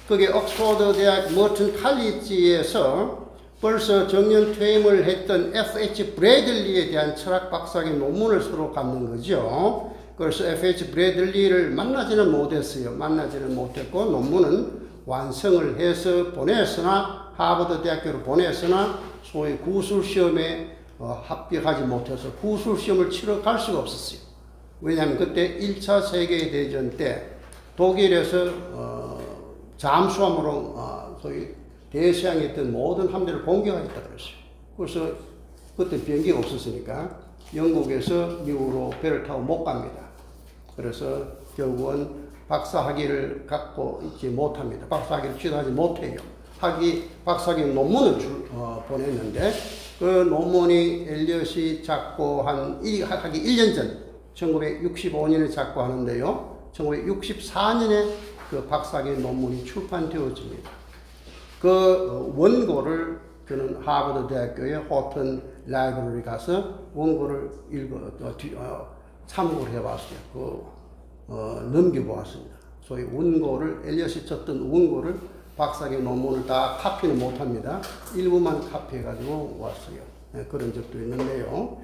그게 옥스퍼드 대학 머튼 칼리지에서 벌써 정년 퇴임을 했던 F.H. 브래들리에 대한 철학 박사학위 논문을 서로 갖는 거죠. 그래서 F.H. 브래들리를 만나지는 못했어요. 만나지는 못했고 논문은 완성을 해서 보냈으나 하버드 대학교로 보냈으나 소위 구술시험에 합격하지 못해서 구술시험을 치러 갈 수가 없었어요. 왜냐하면 그때 1차 세계대전 때 독일에서 잠수함으로 소위 대서양에 있던 모든 함대를 공격하겠다 그랬어요. 그래서 그때 비행기가 없었으니까 영국에서 미국으로 배를 타고 못 갑니다. 그래서 결국은 박사학위를 갖고 있지 못합니다. 박사학위를 취득하지 못해요. 박사학위 논문을 보냈는데 그 논문이 엘리엇이 작고한 학위 1년 전 1965년에 작고하는데요. 1964년에 그 박사학위 논문이 출판되어집니다. 그 원고를 저는 하버드 대학교의 호튼 라이브러리 가서 원고를 참고를 해봤어요. 넘겨보았습니다. 소위 원고를 엘리엇이 썼던 원고를 박사학위 논문을 다 카피는 못합니다. 일부만 카피해가지고 왔어요. 네, 그런 적도 있는데요.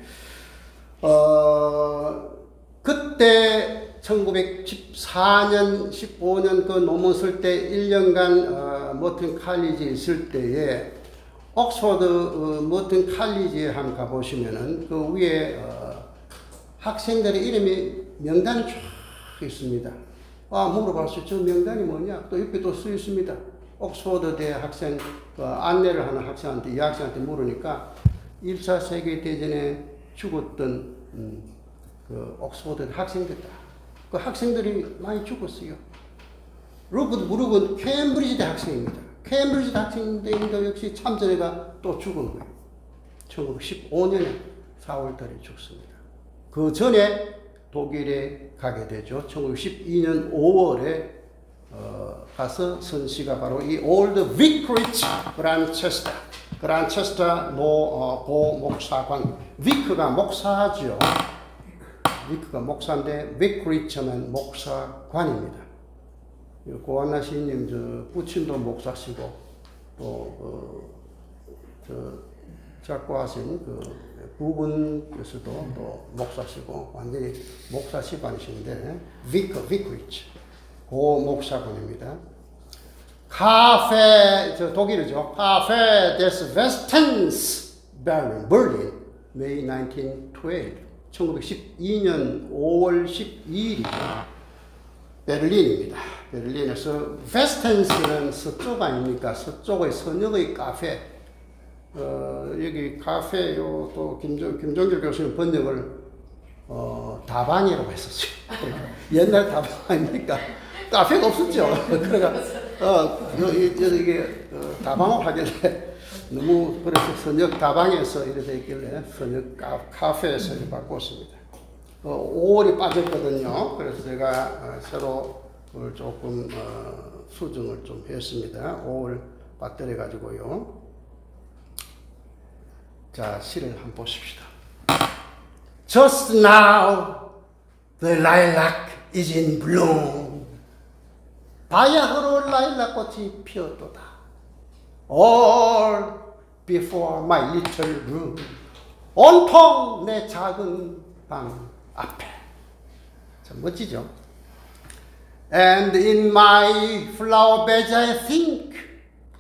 그때 1914년, 15년 그 논문 쓸 때 1년간 머튼 칼리지에 있을 때에 옥스퍼드 머튼 칼리지에 한번 가보시면은 그 위에 학생들의 이름이 명단이 쫙 있습니다. 물어봤어요. 저 명단이 뭐냐? 또 옆에 또 써 있습니다. 옥스퍼드 대 학생 안내를 하는 학생한테, 이 학생한테 물으니까 1차 세계대전에 죽었던 그 옥스퍼드 학생들이다. 그 학생들이 많이 죽었어요. 루퍼트 브룩은 케임브리지 학생입니다. 케임브리지 학생인데 역시 참전해가 또 죽은 거예요. 1915년에 4월달에 죽습니다. 그 전에 독일에 가게 되죠. 1912년 5월에 가서 선시가 바로 이 올드 비크리치 그란체스터 고 목사관. 비크가 목사죠. 비크가 목사인데 비크리치는 목사관입니다. 고한나 시인님 부친도 목사시고 또 작고하신 부분에서도 또 목사시고 완전히 목사 집안이신데 비크리치 고 목사관입니다. 카페, 저 독일이죠. 카페 des Westens Berlin, May 1912. 1912년 5월 12일이죠. 베를린입니다. 베를린에서 Westens는 서쪽 아닙니까? 서쪽의 서역의 카페. 여기 카페요, 또 김종길 교수님 번역을 다방이라고 했었어요. 옛날 다방 아닙니까? 카페가 없었죠. 그러니까 이게 다방을 하길래 너무 그래서 선역 다방에서 이렇게 돼 있길래 선역 카페에서 이렇게 바꿨습니다. 5월이 빠졌거든요. 그래서 제가 새로 그걸 조금 수정을 좀 했습니다. 5월 빠뜨려 가지고요. 자, 시를 한번 보십시다. Just now the lilac is in bloom. 바야흐로 라일락 꽃이 피었도다. All before my little room. 온통 내 작은 방 앞에. 참 멋지죠? And in my flower beds I think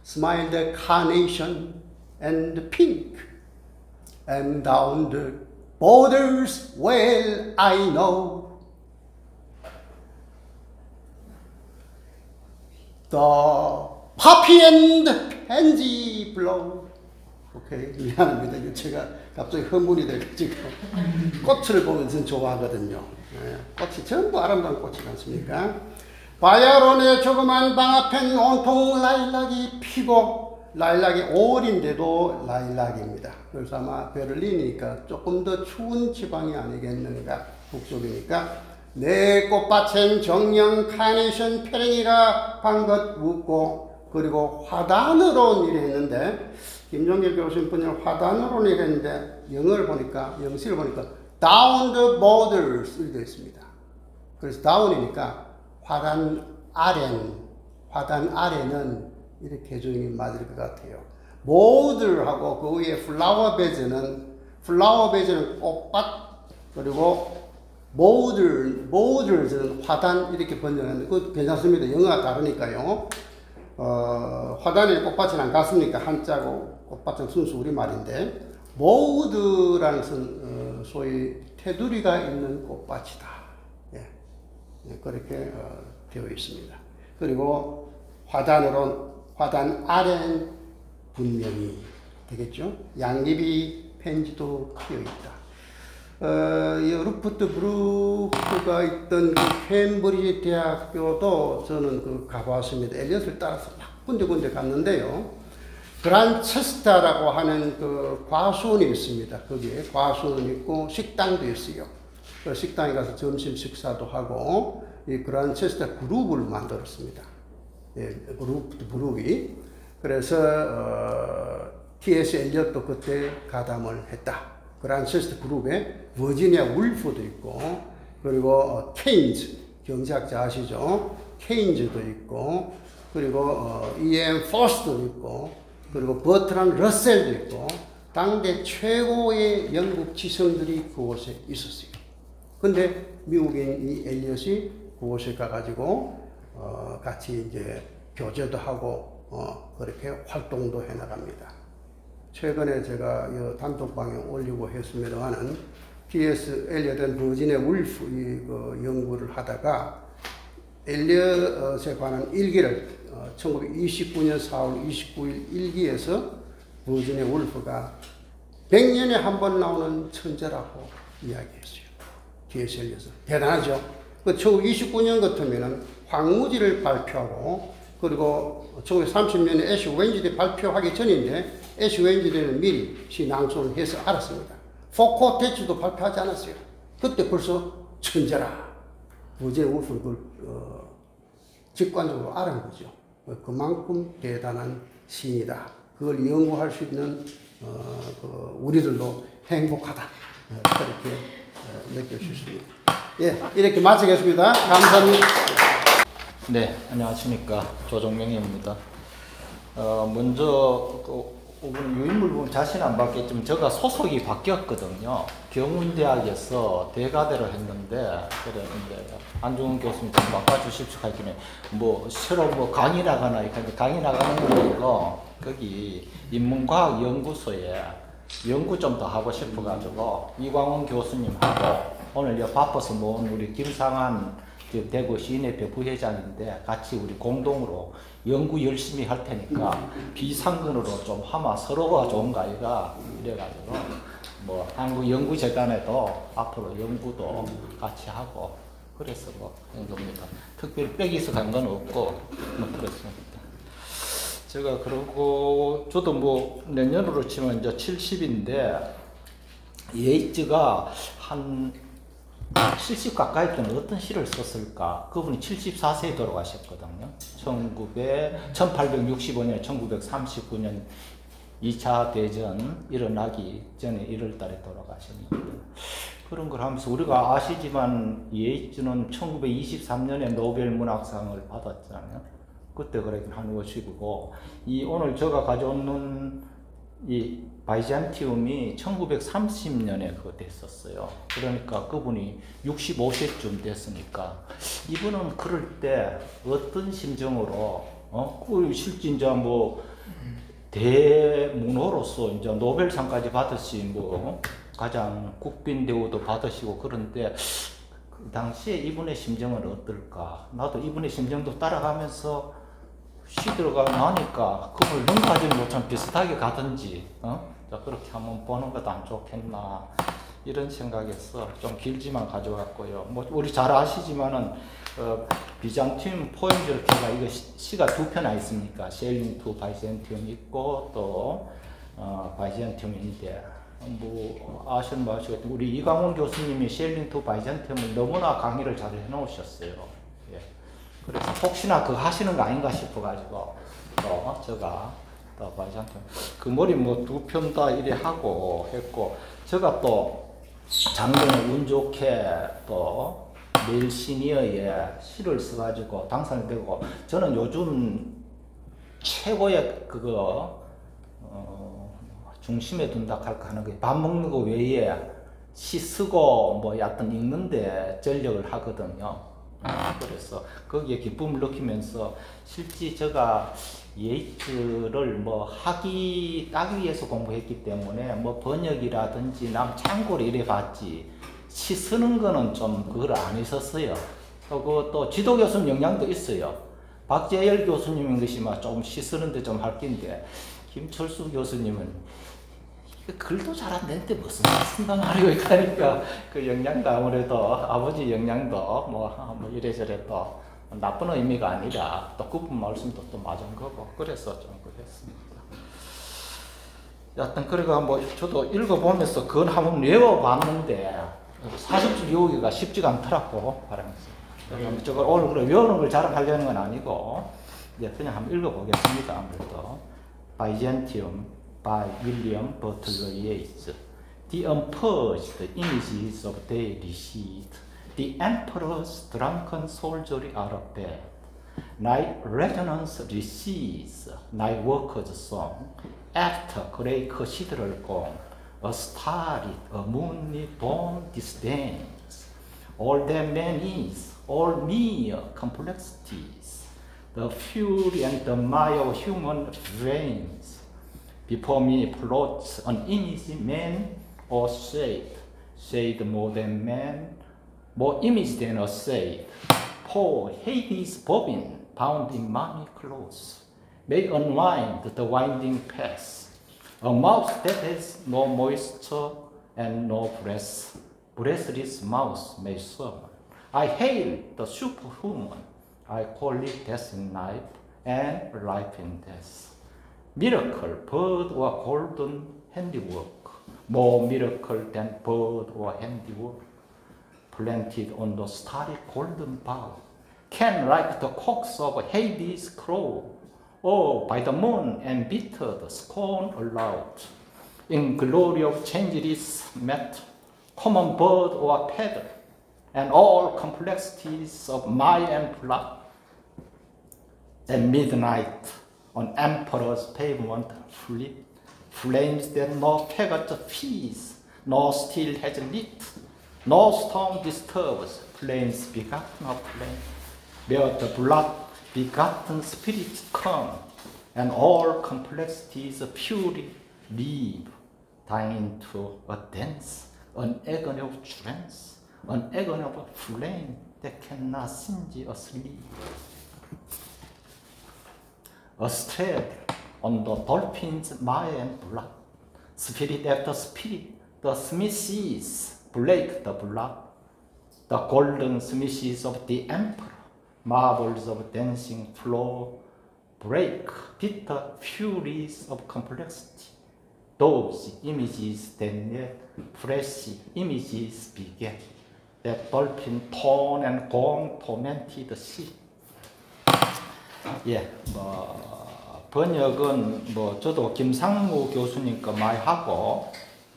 smile the carnation and the pink. And down the borders well I know the poppy and the pansy blow. 오케이, 미안합니다. 이거 제가 갑자기 흥분이 돼가지고 꽃을 보면 전 좋아하거든요. 네, 꽃이 전부 아름다운 꽃이 않습니까? 바야흐로 조그만 방 앞엔 온통 라일락이 피고, 라일락이 5월인데도 라일락입니다. 그래서 아마 베를린이니까 조금 더 추운 지방이 아니겠는가, 북쪽이니까. 내 꽃밭엔 정령 카네이션 페랭이가 방긋 웃고, 그리고 화단으로 이래 했는데, 김종길 교수님 번역 화단으로 이래 했는데, 영어를 보니까, 영시를 보니까 down the borders 이렇게 되어 있습니다. 그래서 down이니까 화단 아래는 이렇게 개종이 맞을 것 같아요. border하고 그 위에 flower bed는 꽃밭, 그리고 borders는 화단 이렇게 번역하는데 그것도 괜찮습니다. 영어가 다르니까요. 화단에 꽃밭이 안 갔습니까? 한자고 꽃밭은 순수 우리말인데, border라는 것은 소위 테두리가 있는 꽃밭이다. 예. 그렇게 되어 있습니다. 그리고 화단 아래는 분명히 되겠죠. 양귀비 펜지도 피어 있다. 루프트 브루크가 있던 그 캠브리지 대학교도 저는 그 가봤습니다. 엘리엇을 따라서 막 군데군데 갔는데요. 그란체스터라고 하는 그 과수원이 있습니다. 거기에 과수원이 있고 식당도 있어요. 그 식당에 가서 점심 식사도 하고, 이 그란체스터 그룹을 만들었습니다. 예, 그룹이. 그래서 T.S. 엘리엇도 그때 가담을 했다. 그란체스터 그룹에 버지니아 울프도 있고, 그리고 케인즈, 경제학자 아시죠? 케인즈도 있고, 그리고 E.M. 포스트도 있고, 그리고 버트란 러셀도 있고, 당대 최고의 영국 지성들이 그곳에 있었어요. 근데 미국인 이 엘리엇이 그곳에 가가지고 같이 이제 교제도 하고 그렇게 활동도 해나갑니다. 최근에 제가 단톡방에 올리고 했습니다만은 T.S. 엘리엇은 버지니아 울프 그 연구를 하다가 엘리엇에 관한 일기를 1929년 4월 29일 일기에서 버지니아 울프가 100년에 한 번 나오는 천재라고 이야기했어요. T.S. 엘리엇은. 대단하죠. 그 1929년 같으면은 황무지를 발표하고, 그리고 1930년에 애쉬 웬즈데이 발표하기 전인데, 애쉬 웬즈데이는 미리 시낭송을 해서 알았습니다. 포코 대치도 발표하지 않았어요. 그때 벌써 천재라. 버지니아 울프는 그걸 직관적으로 알은 거죠. 그만큼 대단한 시인이다. 그걸 연구할 수 있는 우리들도 행복하다. 그렇게 느낄 수 있습니다. 예, 이렇게 마치겠습니다. 감사합니다. 네, 안녕하십니까. 조정명입니다. 먼저 오늘 유인물 보면 자신 안 받겠지만 제가 소속이 바뀌었거든요. 경운대학에서 대가대로 했는데 그랬는데 안중근 교수님 좀 바꿔주십시오 하길래 뭐 새로 뭐 강의 나가나 이렇게 강의 나가는 거 아니고 거기 인문과학연구소에 연구 좀 더 하고 싶어가지고 이광훈 교수님하고 오늘 여기 바빠서 모은 우리 김상한 대구 시인협회 부회장인데 같이 우리 공동으로 연구 열심히 할 테니까 비상근으로 좀 하면 서로가 좋은 거 아이가 이래가지고 뭐 한국연구재단에도 앞으로 연구도 같이 하고 그래서 뭐 하는 겁니다. 특별히 빼기서 간 건 없고 뭐 그렇습니다. 제가 그러고 저도 뭐 내년으로 치면 이제 70인데 예이츠가 한 70 가까이 때는 어떤 시를 썼을까? 그분이 74세에 돌아가셨거든요. 1865년, 1939년 2차 대전 일어나기 전에 1월 달에 돌아가셨는데 그런 걸 하면서 우리가 아시지만 예이츠는 1923년에 노벨 문학상을 받았잖아요. 그때 그렇게 한 것이고 이 오늘 제가 가져온 이 바이잔티움이 1930년에 그거 됐었어요. 그러니까 그분이 65세쯤 됐으니까 이분은 그럴 때 어떤 심정으로 그 실제 이제 뭐 대문호로서 이제 노벨상까지 받으신 뭐 가장 국빈 대우도 받으시고 그런데 그 당시에 이분의 심정은 어떨까? 나도 이분의 심정도 따라가면서 시 들어가 나니까 그걸 능가하지 못하면 비슷하게 가든지 자, 그렇게 한번 보는 것도 안 좋겠나 이런 생각에서 좀 길지만 가져왔고요. 뭐 우리 잘 아시지만은 비잔티움 포엠즈르케가 이거 시가 두 편 있습니까? 세일링 투 바이잔티움 있고 또 바이잔티움인데 뭐 아시는 분 아시겠지만 우리 이광훈 교수님이 세일링 투 바이잔티움을 너무나 강의를 잘 해놓으셨어요. 예. 그래서 혹시나 그거 하시는 거 아닌가 싶어가지고 또 제가 또 바이잔티움 그 머리 뭐 두 편 다 이래 하고 했고 제가 또 작년에 운 좋게 또 메일 시니어에 시를 써가지고 당선이 되고 저는 요즘 최고의 그거 중심에 둔다 할까 하는 게 밥 먹는 거 외에 시 쓰고 뭐 하여튼 읽는데 전력을 하거든요. 그래서 거기에 기쁨을 느끼면서 실제 제가 예이츠를 뭐 따기 위해서 공부했기 때문에 뭐 번역이라든지 남 참고를 이래 봤지 시 쓰는 거는 좀 그걸 안 했었어요. 또 지도 교수님 영향도 있어요. 박재열 교수님인 것이 막 좀 시 쓰는데 좀 할 낀데 김철수 교수님은 글도 잘 안 되는데 무슨 쓴단 말이고 있다니까 그 영향도 아무래도 아버지 영향도 뭐 이래저래 또 나쁜 의미가 아니라 또 그분 말씀도 또 맞은 거고 그래서 좀 그랬습니다. 여하튼 그래가 뭐 저도 읽어보면서 그건 한번 외워봤는데 40줄 외우기가 쉽지가 않더라고 바람에서 저걸 오늘 그래 외우는 걸 자랑하려는 건 아니고 이제 그냥 한번 읽어보겠습니다. 아무래도 바이잔티움 by William Butler Yeats. The unpurged images of day recede. The emperor's drunken soldiery out of bed. Night resonance recedes. Night worker's song. After grey cathedral gone, a starlit, a moonlit dawn disdains. All that man is, all mere complexities. The fury and the mire of human veins. Before me floats an image man or shade more than man, more image than a shade. Poor Hades bobbin, bound in mummy clothes, may unwind the winding path. A mouth that has no moisture and no breath, breathless mouth may serve. I hail the superhuman, I call it death in life and life in death. Miracle, bird or golden handiwork, more miracle than bird or handiwork, planted on the starry golden bough, can like the cocks of Hades crow, or by the moon embittered scorn aloud, in glory of changeless matter, common bird or feather, and all complexities of my and blood, at midnight, on emperor's pavement fleet, flames that no faggot feeds, no steel has lit, no storm disturbs, flames begotten of flame, where the blood begotten spirits come, and all complexities of purity live, dying into a dance, an agony of trance, an agony of a flame that cannot singe or sleep. Astride on the dolphin's mire and blood, spirit after spirit, the smithies break the blood, the golden smithies of the emperor, marbles of dancing flow, break bitter furies of complexity. Those images then yet fresh images beget, that dolphin torn and gone tormented sea. 예, 번역은 저도 김상무 교수님 거 많이 하고,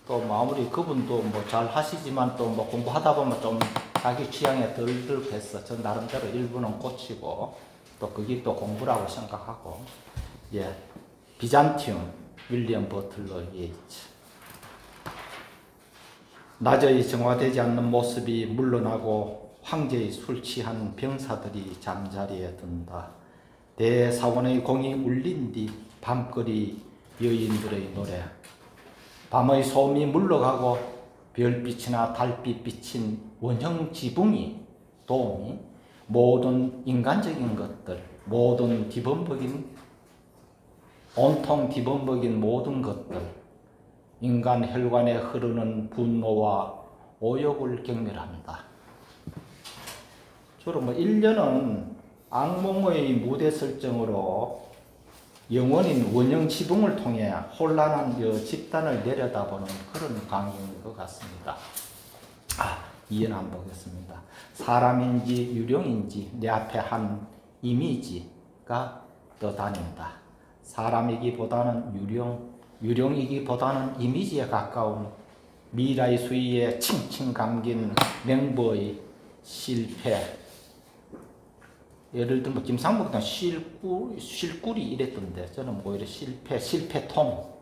또 마무리 그분도 잘 하시지만 또 공부하다 보면 좀 자기 취향에 덜해서 전 나름대로 일부는 꽂히고, 또 그게 또 공부라고 생각하고, 예, 비잔티움 윌리엄 버틀러 예이츠. 낮의 정화되지 않는 모습이 물러나고 황제의 술 취한 병사들이 잠자리에 든다. 대사원의 공이 울린 뒤 밤거리 여인들의 노래. 밤의 소음이 물러가고 별빛이나 달빛 비친 원형 지붕이 도움이 모든 인간적인 것들, 모든 온통 뒤범벅인 모든 것들, 인간 혈관에 흐르는 분노와 오욕을 경멸합니다. 주로 1년은 악몽의 무대 설정으로 영원인 원형 지붕을 통해 혼란한 집단을 내려다보는 그런 강의인 것 같습니다. 이해는 안 보겠습니다. 사람인지 유령인지 내 앞에 한 이미지가 떠다닌다. 사람이기보다는 유령이기보다는 이미지에 가까운 미라의 수위에 칭칭 감긴 맹보의 실패. 예를 들면 김상복은 실꿀이 이랬던데, 저는 오히려 실패통.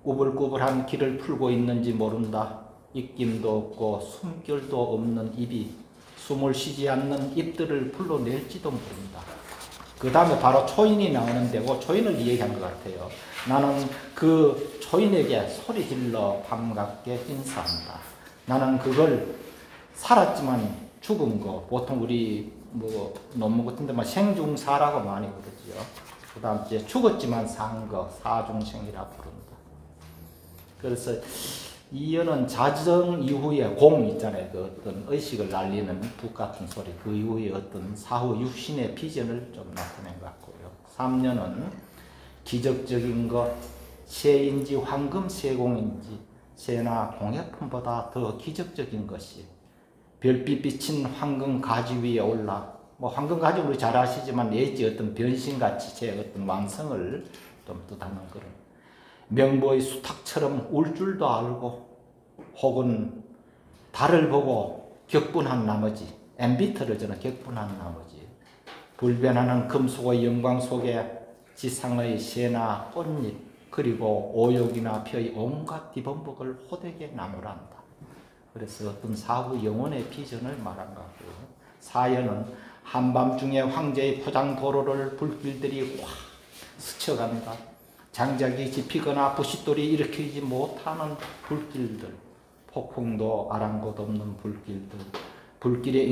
꾸불꾸불한 길을 풀고 있는지 모른다. 입김도 없고 숨결도 없는 입이 숨을 쉬지 않는 입들을 불러낼지도 모른다. 그 다음에 바로 초인이 나오는 데고, 초인을 이야기한 것 같아요. 나는 그 초인에게 소리 질러 반갑게 인사한다. 나는 그걸 살았지만 죽은 거, 보통 우리 논문 같은 데 생중사라고 많이 부르죠. 그 다음 이제 죽었지만 산 거, 사중생이라 부른다. 그래서 이어는 자정 이후에 공 있잖아요. 그 어떤 의식을 날리는 북 같은 소리. 그 이후에 어떤 사후 육신의 비전을 좀 나타낸 것 같고요. 3년은 기적적인 것, 새인지 황금 세공인지 새나 공예품보다 더 기적적인 것이 별빛 비친 황금 가지 위에 올라, 황금 가지 우리 잘 아시지만 예지 어떤 변신같이 제 어떤 완성을 좀 뜻하는 그런. 명보의 수탉처럼 울 줄도 알고, 혹은 달을 보고 격분한 나머지, 엠비트를 저는 격분한 나머지, 불변하는 금속의 영광 속에 지상의 새나 꽃잎, 그리고 오욕이나 벼의 온갖 뒤범벅을 호되게 나무란다. 그래서 어떤 사후 영혼의 비전을 말한 것 같고요. 사연은 한밤중에 황제의 포장 도로를 불길들이 확 스쳐간다. 장작이 지피거나 부싯돌이 일으키지 못하는 불길들, 폭풍도 아랑곳 없는 불길들, 불길에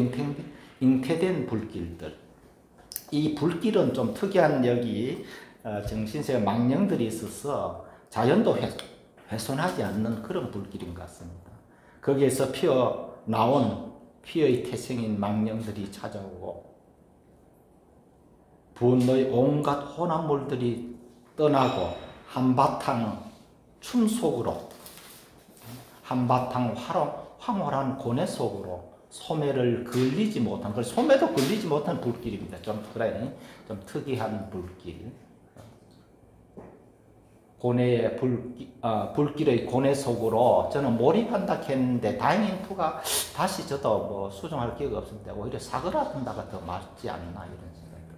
잉태된 불길들. 이 불길은 좀 특이한 여기 정신세 망령들이 있어서 자연도 훼손하지 않는 그런 불길인 것 같습니다. 거기에서 피어나온 피의 태생인 망령들이 찾아오고, 분노의 온갖 혼합물들이 떠나고 한바탕 춤 속으로, 한바탕 황홀한 고뇌 속으로 소매를 걸리지 못한, 그 소매도 걸리지 못한 불길입니다. 좀 특이한 불길. 고뇌의 불길의 고뇌 속으로 저는 몰입한다 했는데, 다이닝2가 다시 저도 수정할 기회가 없습니다. 오히려 사그라든다가 더 맞지 않나 이런 생각이 듭니다.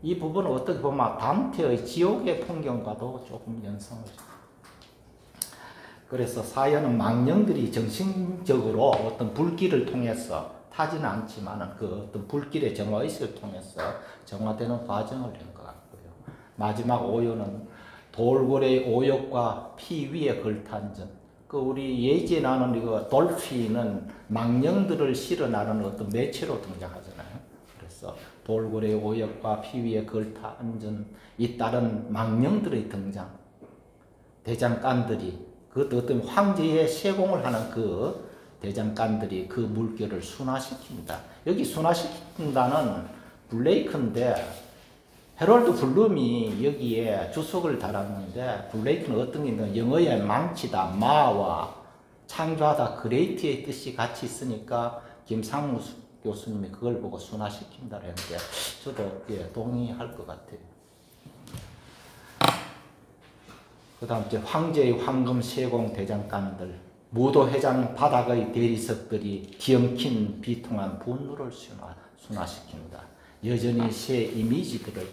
이 부분은 어떻게 보면 단테의 지옥의 풍경과도 조금 연상을 그래서 사연은 망령들이 정신적으로 어떤 불길을 통해서 타지는 않지만 그 어떤 불길의 정화의식을 통해서 정화되는 과정을 한 것 같고요. 마지막 오요는 돌고래의 오역과 피 위에 걸탄 전. 그 우리 예지에 나오는 이거 돌핀은 망령들을 실어 나르는 어떤 매체로 등장하잖아요. 그래서 돌고래의 오역과 피 위에 걸탄 전, 이 다른 망령들의 등장, 대장간들이 그 어떤 황제의 세공을 하는 그 대장간들이 그 물결을 순화시킵니다. 여기 순화시킨다는 블레이크인데 헤럴드 블룸이 여기에 주석을 달았는데 블레이크는 어떤 게 있냐면 영어의 망치다, 마와 창조하다, 그레이트의 뜻이 같이 있으니까 김상무 교수님이 그걸 보고 순화시킨다 했는데 저도 동의할 것 같아요. 그 다음 이제 황제의 황금 세공 대장간들, 무도회장 바닥의 대리석들이 뒤엉킨 비통한 분노를 순화시킵니다. 여전히 새 이미지들을,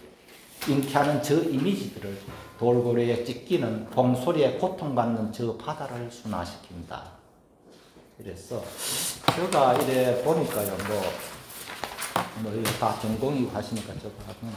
잉태하는 저 이미지들을, 돌고래에 찢기는 봉소리에 고통받는 저 바다를 순화시킵니다. 그래서 제가 이래 보니까요, 뭐 이거 다 전공이고 하시니까 저거 하면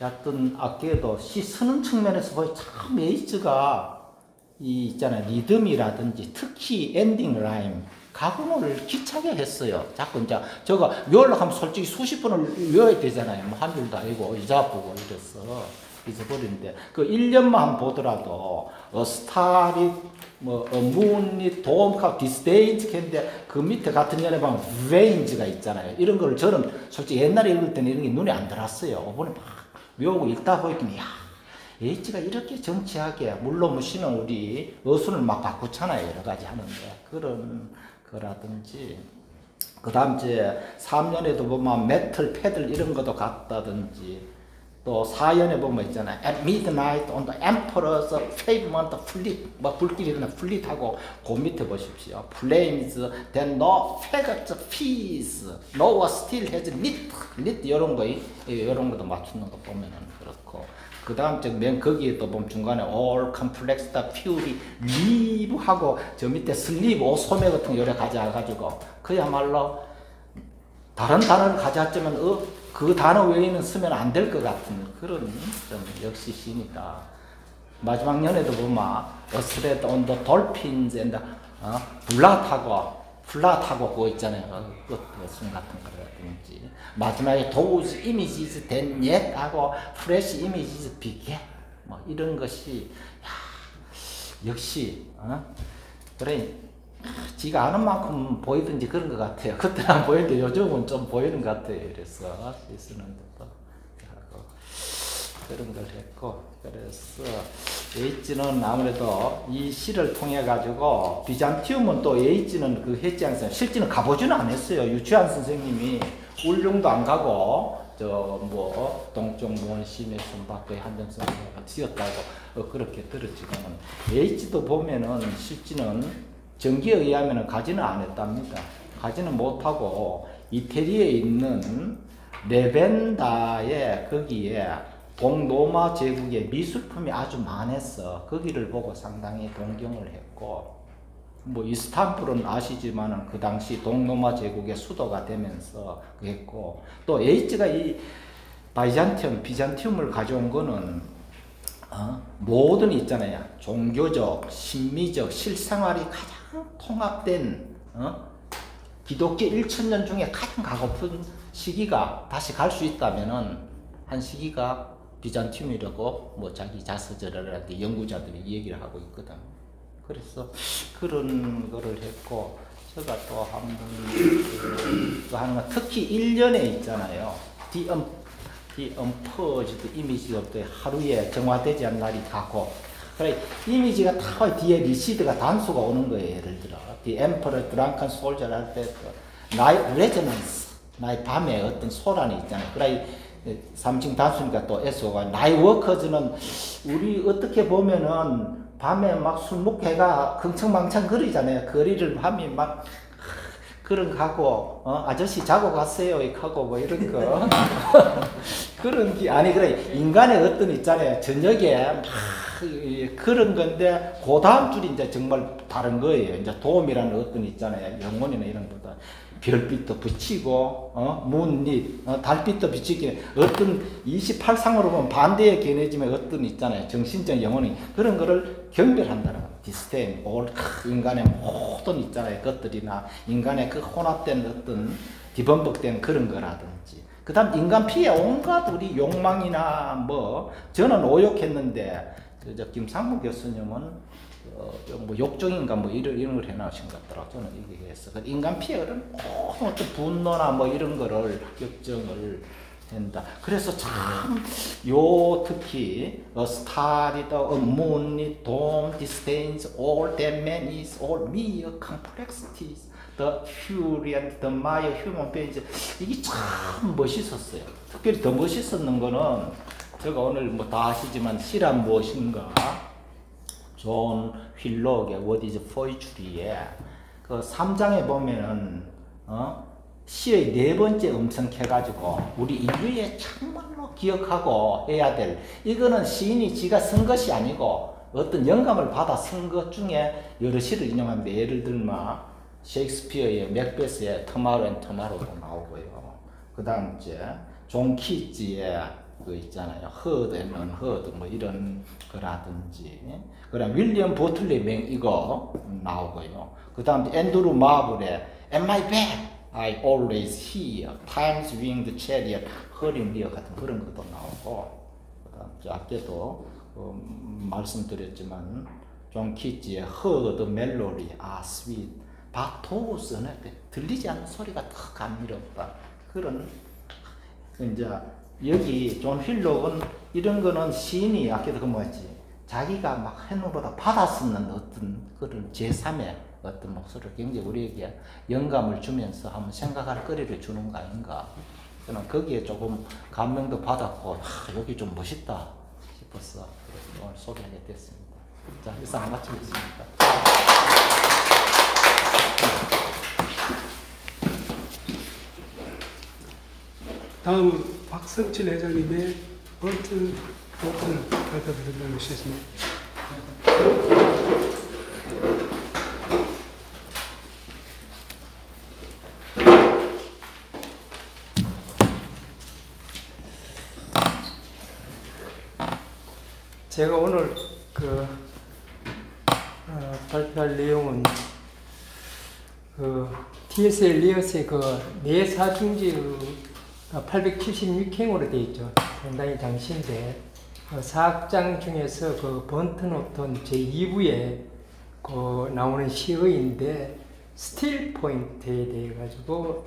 여하튼 아껴도 시 쓰는 측면에서 보면 참 예이츠가 이 있잖아요, 리듬이라든지 특히 엔딩 라임 가공을 기차게 했어요. 자꾸 이제 저거 외우려고 하면 솔직히 수십 번을 외워야 되잖아요. 뭐 한 줄도 아니고 이자 보고 이래서 잊어버리는데 그 1년만 보더라도 스타리 뭐 문이 돔카 디스테이지 했는데 그 밑에 같은 년에 보면 레인지가 있잖아요. 이런 걸 저는 솔직히 옛날에 읽을 때는 이런 게 눈에 안 들었어요. 이번에 막 외우고 읽다 보니까 야, H가 이렇게 정치하게, 물론 뭐 시는 우리 어순을 막 바꾸잖아요. 여러 가지 하는데 그런 거라든지, 그 다음 이제 3년에도 보면 메탈 패들 이런 것도 같다든지, 또 4연에 보면 있잖아요. At midnight on the emperor's pavement fleet, 뭐 불길이 일어나 플릿하고 그 밑에 보십시오. Flames that no faggots peace, no still has lit 이런 거, 이런 것도 맞추는 거 보면은 그렇고. 그 다음 맨 거기에 또 보면 중간에 all complex the fury live 하고 저 밑에 sleep 소매 같은 거 요래 가져와가지고 그야말로 다른 단어를 가져왔지만 그 단어 외에는 쓰면 안 될 것 같은 그런 좀 역시 시니까. 마지막 년에도 보면 Asleep on the dolphins and 플라트하고 그거 있잖아요. 끝순 같은 거라든지. 마지막에 those images then yet 하고 fresh images beget 뭐 이런 것이 역시 그래 지가 아는 만큼 보이든지 그런 것 같아요. 그때는 안 보이는데 요즘은 좀 보이는 것 같아요. 그래서 쓰는 것도 하고 그런 걸 했고, 그래서 H는 아무래도 이 시를 통해 가지고 비잔티움은 또 H는 그 했지 않습니까? 실제는 가보지는 않았어요. 유치한 선생님이 울릉도 안 가고 저 뭐 동쪽 무원심의 순박의 한정선생님과 지었다고 그렇게 들었지만은 H도 보면은 실제는 전기에 의하면 가지는 않았답니다. 가지는 못하고 이태리에 있는 레벤다에 거기에 동로마 제국의 미술품이 아주 많았어. 거기를 보고 상당히 동경을 했고, 뭐 이스탄불은 아시지만은 그 당시 동로마 제국의 수도가 되면서 했고, 또 H가 이 비잔티움을 가져온 거는 모든 있잖아요. 종교적, 심미적, 실생활이 가장 통합된 기독교 1000년 중에 가장 가고픈 시기가 다시 갈 수 있다면은 한 시기가 비잔티움이라고 뭐 자기 자서전이라든지 연구자들이 얘기를 하고 있거든. 그래서 그런 거를 했고, 제가 또 한번 또 하는 건 특히 1년에 있잖아요. unpurged 이미지가 하루에 정화되지 않은 날이 가고, 그래 이미지가 다 뒤에 리시드가 단수가 오는 거예요. 예를 들어 The Emperor Drunken Soldier 할 때 나의 resonance, 나의 밤에 어떤 소란이 있잖아요. 그래 3층 단수니까 또 SO가 나의 워커즈는 우리 어떻게 보면은 밤에 막 술 먹고 해가 긍청망청 거리잖아요. 거리를 밤에 막 그런 거 하고 아저씨 자고 갔어요 하고 뭐 이런 거 그런 게 아니 그래 인간의 어떤 있잖아요 저녁에 막 그런 건데 그 다음 줄이 이제 정말 다른 거예요. 이제 도움이라는 어떤 있잖아요 영혼이나 이런 것보다 별빛도 비치고 문릿 달빛도 비치기 어떤 28상으로 보면 반대의 개념의 어떤 있잖아요 정신적 영혼이 그런 거를 경별한다는 거. 디스테인 올 인간의 모든 있잖아요 것들이나 인간의 그 혼합된 어떤 뒤범벅된 그런 거라든지 그 다음 인간 피해 온갖 우리 욕망이나 뭐 저는 오욕했는데 저 김상무 교수님은 뭐 욕정인가 뭐 이런 걸 해나오신 것 같더라고요. 저는 얘기해서 인간 피해를 모든 어떤 분노나 뭐 이런 거를 역정을 된다. 그래서 참 요 특히 started a moon, dome, distance, all that man is, all mere complexities, the fury and the my human beings 이게 참 멋있었어요. 특별히 더 멋있었는 거는 제가 오늘 뭐 다 아시지만 시란 무엇인가 존 휠록의 What is Poetry에 그 3장에 보면은 시의 4번째 음성해가지고 우리 인류에 정말로 기억하고 해야 될 이거는 시인이 지가 쓴 것이 아니고 어떤 영감을 받아 쓴 것 중에 여러 시를 인용합니다. 예를 들면 셰익스피어의 맥베스의 Tomorrow and Tomorrow도 나오고요. 그 다음 이제 존 키즈의 그 있잖아요. Heard and Unheard 뭐 이런 거라든지 그다음 윌리엄 보틀리 맹 이거 나오고요. 그 다음 앤드루 마블의 Am I back? I always hear Time's winged chariot hurrying near 같은 그런 것도 나오고 그다음 앞에도 말씀드렸지만 존 키즈의 Heard Melody are sweet 바토스는 들리지 않는 소리가 더 감미롭다 그런 이제 여기 존 휠록은 이런 거는 시인이 아까도 그 뭐였지 자기가 막 해놓보다 받아 쓰는 어떤 그런 제3의 어떤 목소리를 굉장히 우리에게 영감을 주면서 한번 생각할 거리를 주는 거 아닌가 저는 거기에 조금 감명도 받았고 여기 좀 멋있다 싶어서 오늘 소개하게 됐습니다. 자 이상 마치겠습니다. 다음은 박성칠 회장님의 번트 오픈을 발표드리도록 하겠습니다. 제가 오늘 발표할 내용은 T.S. 엘리엇의 네 사중지가 876행으로 되어 있죠. 상당히 장신데 4악장 중에서 번트 노턴 제2부에 나오는 시의인데 스틸 포인트에 대해 가지고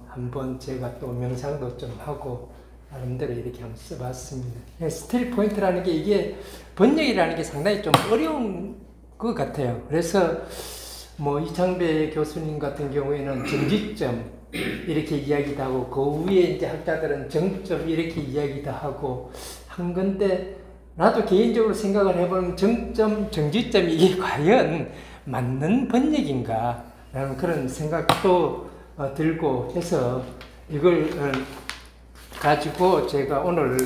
한번 제가 또 명상도 좀 하고 나름대로 이렇게 한번 써봤습니다. 스틸 포인트라는 게 이게 번역이라는 게 상당히 좀 어려운 것 같아요. 그래서 뭐 이창배 교수님 같은 경우에는 정지점 이렇게 이야기도 하고 그 위에 이제 학자들은 정점 이렇게 이야기도 하고 한 건데 나도 개인적으로 생각을 해보면 정점, 정지점이 이게 과연 맞는 번역인가 라는 그런 생각도 들고 해서 이걸 가지고 제가 오늘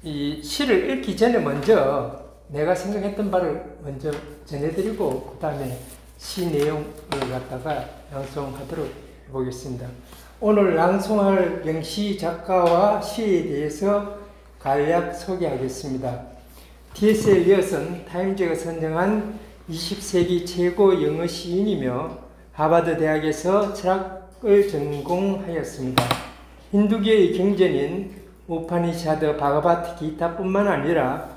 이 시를 읽기 전에 먼저 내가 생각했던 바를 먼저 전해드리고 그 다음에 시 내용을 갖다가 낭송하도록 해보겠습니다. 오늘 낭송할 명시 작가와 시에 대해서 간략 소개하겠습니다. T.S. 엘리엇은 타임즈가 선정한 20세기 최고 영어 시인이며 하버드 대학에서 철학을 전공하였습니다. 힌두교의 경전인 우파니샤드, 바가바트 기타뿐만 아니라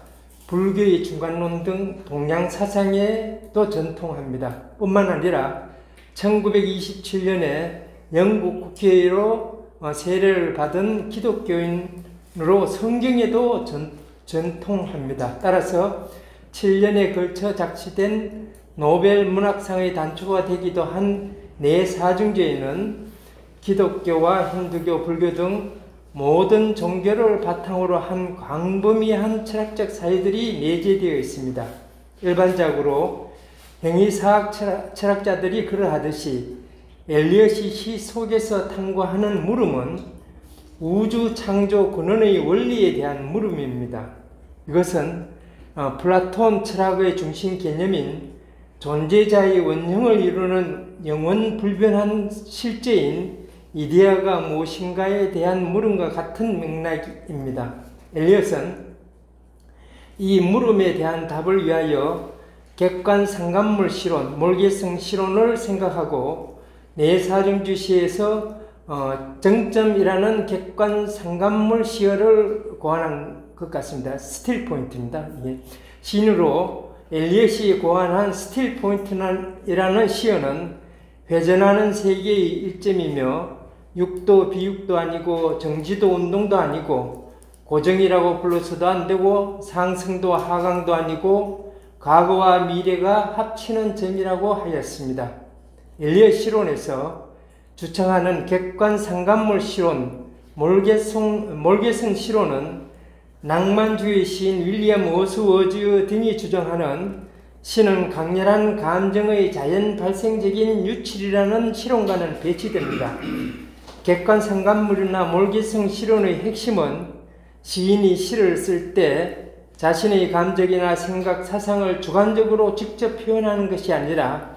불교의 중간론 등 동양 사상에도 전통합니다. 뿐만 아니라 1927년에 영국 국회로 세례를 받은 기독교인으로 성경에도 전통합니다. 따라서 7년에 걸쳐 작시된 노벨 문학상의 단초가 되기도 한 네 사중제에는 기독교와 힌두교, 불교 등 모든 종교를 바탕으로 한 광범위한 철학적 사유들이 내재되어 있습니다. 일반적으로 행위사학 철학자들이 그러하듯이 엘리엇이 시 속에서 탐구하는 물음은 우주 창조 근원의 원리에 대한 물음입니다. 이것은 플라톤 철학의 중심 개념인 존재자의 원형을 이루는 영원 불변한 실제인 이데아가 무엇인가에 대한 물음과 같은 맥락입니다. 엘리엇은 이 물음에 대한 답을 위하여 객관 상관물 실론, 몰개성 실론을 생각하고 내사정주시에서 정점이라는 객관 상관물 시어를 고안한 것 같습니다. 스틸 포인트입니다. 예. 신으로 엘리엇이 고안한 스틸 포인트이라는 시어는 회전하는 세계의 일점이며 육도 비육도 아니고 정지도 운동도 아니고 고정이라고 불러서도 안 되고 상승도 하강도 아니고 과거와 미래가 합치는 점이라고 하였습니다. 엘리엇 실론에서 주창하는 객관 상관물 실론, 몰개성 실론은 낭만주의 시인 윌리엄 워스워즈 등이 주장하는 신은 강렬한 감정의 자연 발생적인 유출이라는 실론과는 배치됩니다. 객관 상관물이나 몰개성 실론의 핵심은 시인이 시를 쓸 때 자신의 감정이나 생각, 사상을 주관적으로 직접 표현하는 것이 아니라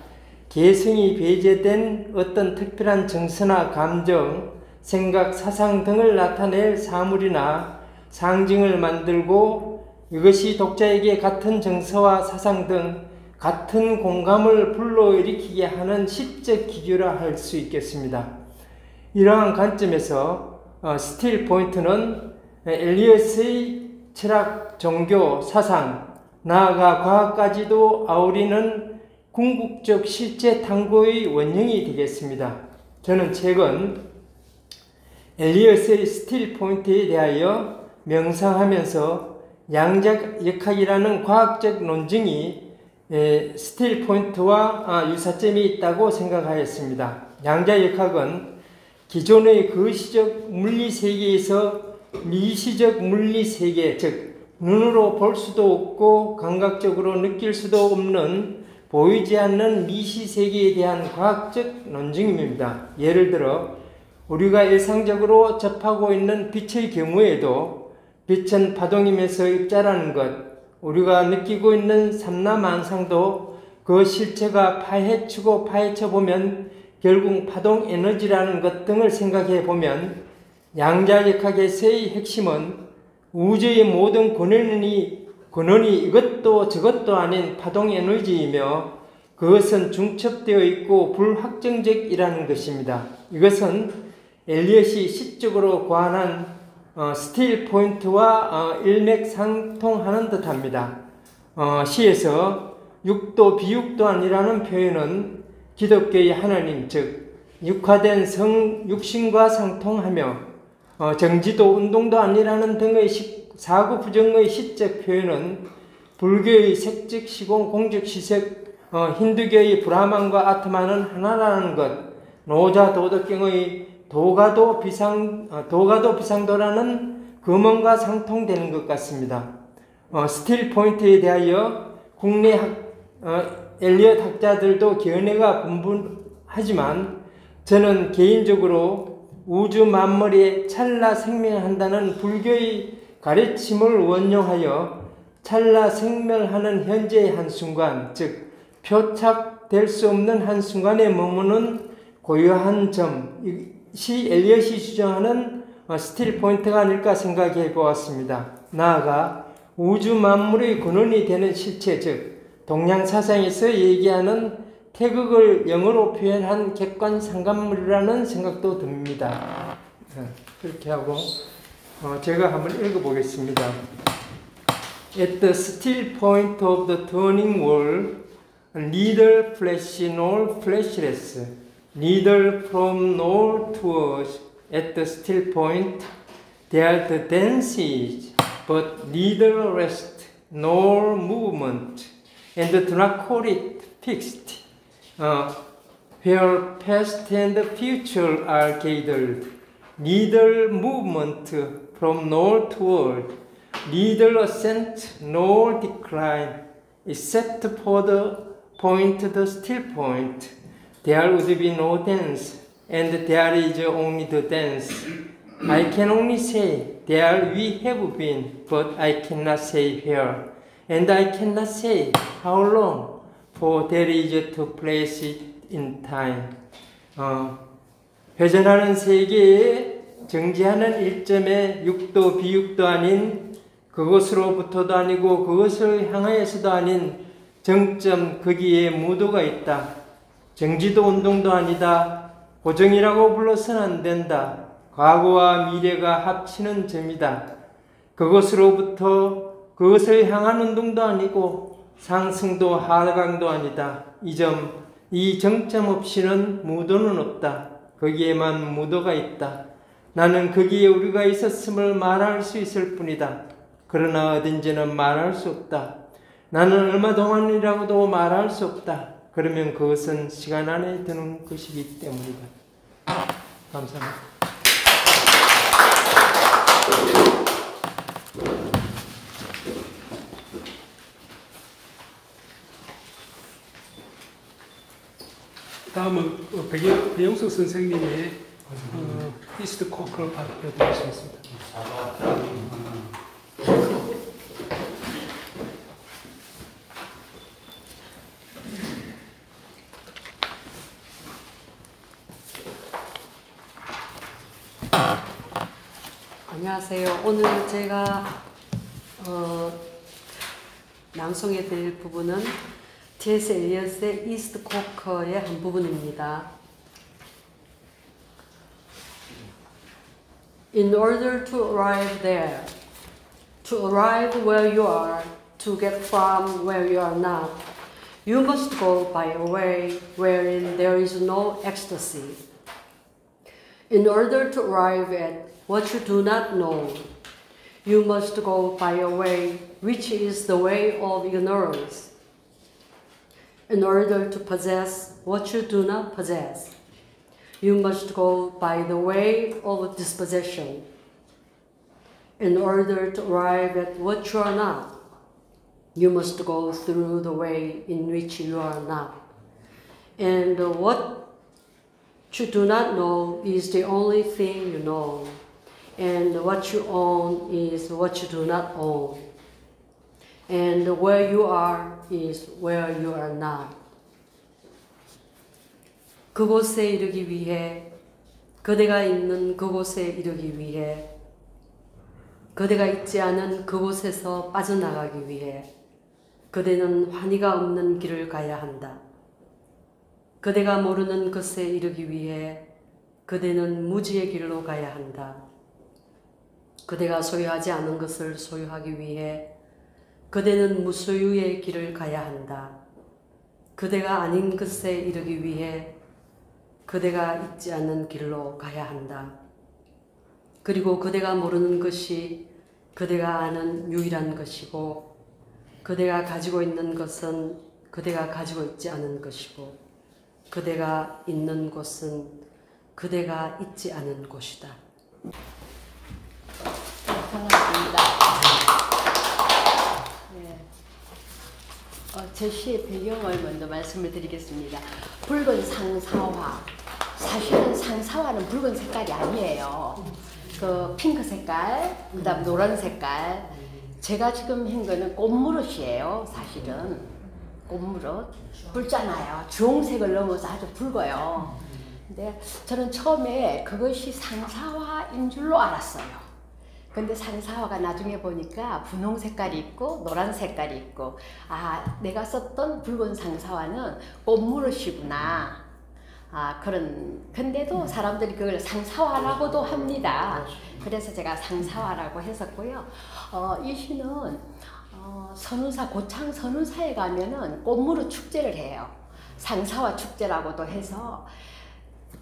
개성이 배제된 어떤 특별한 정서나 감정, 생각, 사상 등을 나타낼 사물이나 상징을 만들고 이것이 독자에게 같은 정서와 사상 등 같은 공감을 불러일으키게 하는 시적 기교라 할 수 있겠습니다. 이러한 관점에서 스틸 포인트는 엘리엇의 철학, 종교, 사상, 나아가 과학까지도 아우리는 궁극적 실제 탐구의 원형이 되겠습니다. 저는 최근 엘리엇의 스틸 포인트에 대하여 명상하면서 양자역학이라는 과학적 논증이 스틸 포인트와 유사점이 있다고 생각하였습니다. 양자역학은 기존의 거시적 물리세계에서 미시적 물리세계, 즉 눈으로 볼 수도 없고 감각적으로 느낄 수도 없는 보이지 않는 미시세계에 대한 과학적 논증입니다. 예를 들어 우리가 일상적으로 접하고 있는 빛의 경우에도 빛은 파동이면서 입자라는 것, 우리가 느끼고 있는 삼라만상도 그 실체가 파헤치고 파헤쳐보면 결국 파동 에너지라는 것 등을 생각해 보면 양자역학에서의 핵심은 우주의 모든 근원이 이것도 저것도 아닌 파동 에너지이며 그것은 중첩되어 있고 불확정적이라는 것입니다. 이것은 엘리엇이 시적으로 고안한 스틸 포인트와 일맥상통하는 듯합니다. 시에서 육도 비육도 아니라는 표현은 기독교의 하나님 즉 육화된 육신과 상통하며 정지도 운동도 아니라는 등의 사구 부정의 시적 표현은 불교의 색즉 시공 공적 시색, 힌두교의 브라만과 아트마는 하나라는 것, 노자 도덕경의 도가도 비상도라는 금원과 상통되는 것 같습니다. 스틸 포인트에 대하여 국내 엘리엇 학자들도 견해가 분분하지만 저는 개인적으로 우주 만물에 찰나 생명한다는 불교의 가르침을 원용하여 찰나 생멸하는 현재의 한순간, 즉 표착될 수 없는 한순간에 머무는 고요한 점, 시 엘리엇이 주장하는 스틸 포인트가 아닐까 생각해 보았습니다. 나아가 우주 만물의 근원이 되는 실체, 즉 동양사상에서 얘기하는 태극을 영어로 표현한 객관 상관물이라는 생각도 듭니다. 그렇게 하고 제가 한번 읽어보겠습니다. At the still point of the turning world, neither fleshy nor fleshless, neither from nor towards, at the still point, there the dance is, but neither rest nor movement, and do not call it fixed. Where past and future are gathered, neither movement from nor toward, neither ascent nor decline, except for the point the still point, there would be no dance, and there is only the dance. I can only say, there we have been, but I cannot say where, and I cannot say how long, for there is to place it in time. 회전하는 세계에 정지하는 일점에 육도 비육도 아닌 그것으로부터도 아니고 그것을 향하여서도 아닌 정점 거기에 무도가 있다. 정지도 운동도 아니다. 고정이라고 불러서는 안 된다. 과거와 미래가 합치는 점이다. 그것으로부터 그것을 향한 운동도 아니고 상승도 하강도 아니다. 이 점, 이 정점 없이는 무도는 없다. 거기에만 무도가 있다. 나는 거기에 우리가 있었음을 말할 수 있을 뿐이다. 그러나 어딘지는 말할 수 없다. 나는 얼마 동안이라고도 말할 수 없다. 그러면 그것은 시간 안에 드는 것이기 때문이다. 감사합니다. 다음은 배영숙 선생님의 이스트 코크를 발표드리겠습니다. 안녕하세요. 오늘 제가 낭송해 드릴 부분은 T.S. 엘리엇의 이스트 코커의 한 부분입니다. In order to arrive there, to arrive where you are, to get from where you are not, you must go by a way wherein there is no ecstasy. In order to arrive at what you do not know, you must go by a way which is the way of ignorance. In order to possess what you do not possess, you must go by the way of dispossession. In order to arrive at what you are not, you must go through the way in which you are not. And what you do not know is the only thing you know. And what you own is what you do not own. And where you are is where you are not. 그곳에 이르기 위해, 그대가 있는 그곳에 이르기 위해, 그대가 있지 않은 그곳에서 빠져나가기 위해, 그대는 환희가 없는 길을 가야 한다. 그대가 모르는 것에 이르기 위해, 그대는 무지의 길로 가야 한다. 그대가 소유하지 않은 것을 소유하기 위해, 그대는 무소유의 길을 가야 한다. 그대가 아닌 것에 이르기 위해 그대가 있지 않는 길로 가야 한다. 그리고 그대가 모르는 것이 그대가 아는 유일한 것이고, 그대가 가지고 있는 것은 그대가 가지고 있지 않은 것이고, 그대가 있는 곳은 그대가 있지 않은 곳이다. 반갑습니다. 제 시의 배경을 먼저 말씀을 드리겠습니다. 붉은 상사화. 사실은 상사화는 붉은 색깔이 아니에요. 그 핑크 색깔, 그 다음 노란 색깔. 제가 지금 한 거는 꽃무릇이에요. 사실은 꽃무릇. 붉잖아요. 주홍색을 넘어서 아주 붉어요. 근데 저는 처음에 그것이 상사화인 줄로 알았어요. 근데 상사화가 나중에 보니까 분홍 색깔이 있고 노란 색깔이 있고, 아, 내가 썼던 붉은 상사화는 꽃무릇이구나. 아, 근데도 사람들이 그걸 상사화라고도 합니다. 그래서 제가 상사화라고 했었고요. 이 시는 선운사, 고창 선운사에 가면은 꽃무릇 축제를 해요. 상사화 축제라고도 해서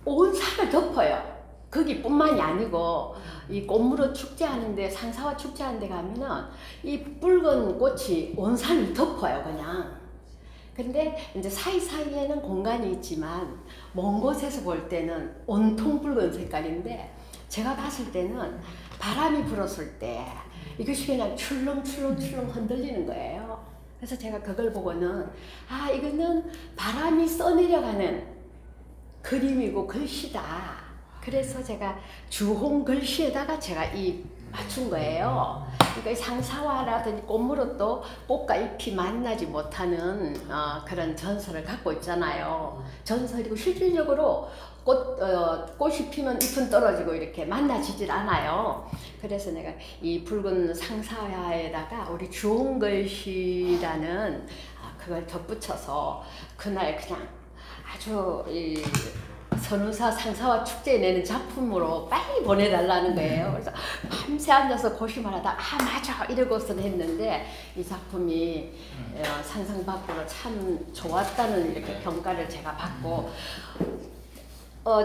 온 산을 덮어요. 거기뿐만이 아니고 이 꽃무릇 축제하는데, 상사화 축제하는데 가면은 이 붉은 꽃이 온 산을 덮어요, 그냥. 근데 이제 사이사이에는 공간이 있지만 먼 곳에서 볼 때는 온통 붉은 색깔인데, 제가 봤을 때는 바람이 불었을 때 이것이 그냥 출렁출렁출렁 흔들리는 거예요. 그래서 제가 그걸 보고는 아 이거는 바람이 써내려가는 그림이고 글씨다. 그래서 제가 주홍 글씨에다가 제가 이 맞춘 거예요. 그러니까 이 상사화라든지 꽃무로 또 꽃과 잎이 만나지 못하는 그런 전설을 갖고 있잖아요. 전설이고 실질적으로 꽃이 피면 잎은 떨어지고 이렇게 만나지질 않아요. 그래서 내가 이 붉은 상사화에다가 우리 주홍 글씨라는 그걸 덧붙여서 그날 그냥 아주 이 선우사 상사화 축제에 내는 작품으로 빨리 보내달라는 거예요. 그래서 밤새 앉아서 고심을 하다 아 맞아 이러고선 했는데 이 작품이 상상 밖으로 참 좋았다는 이렇게 평가를 제가 받고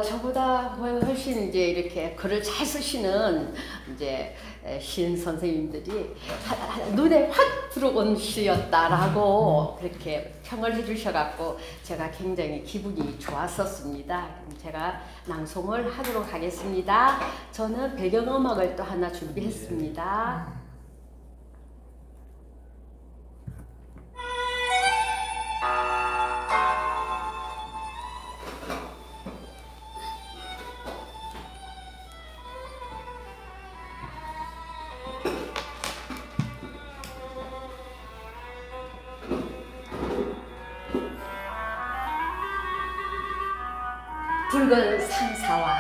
저보다 훨씬 이제 이렇게 글을 잘 쓰시는 이제 시인 선생님들이 눈에 확 들어온 시였다라고 그렇게 평을 해주셔갖고 제가 굉장히 기분이 좋았었습니다. 그럼 제가 낭송을 하도록 하겠습니다. 저는 배경음악을 또 하나 준비했습니다. 붉은 상사화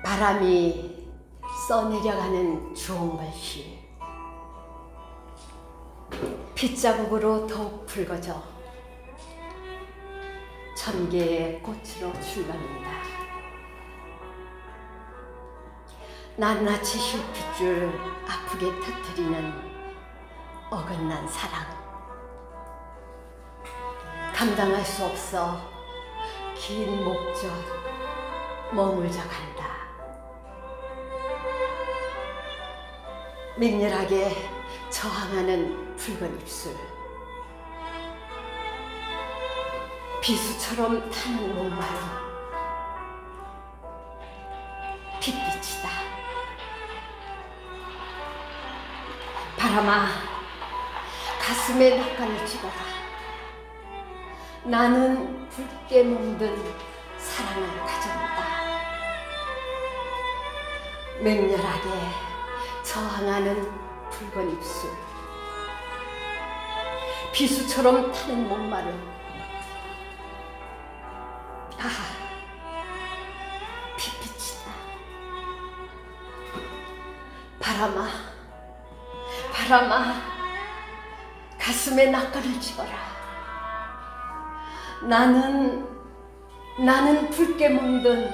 바람이 써내려가는 주홍 글씨 빗자국으로 더욱 붉어져 천 개의 꽃으로 출렁인다. 낱낱이 실핏줄 아프게 터뜨리는 어긋난 사랑 감당할 수 없어 긴 목젖 머물져 간다. 맹렬하게 저항하는 붉은 입술 비수처럼 타는 목마름 핏빛이다. 바람아 가슴에 낙관을 찍어라. 나는 붉게 멍든 사랑을 가져온다. 맹렬하게 저항하는 붉은 입술 비수처럼 타는 목마름 핏빛이다. 바람아 바람아 가슴에 낙관을 찍어라. 나는 붉게 멍든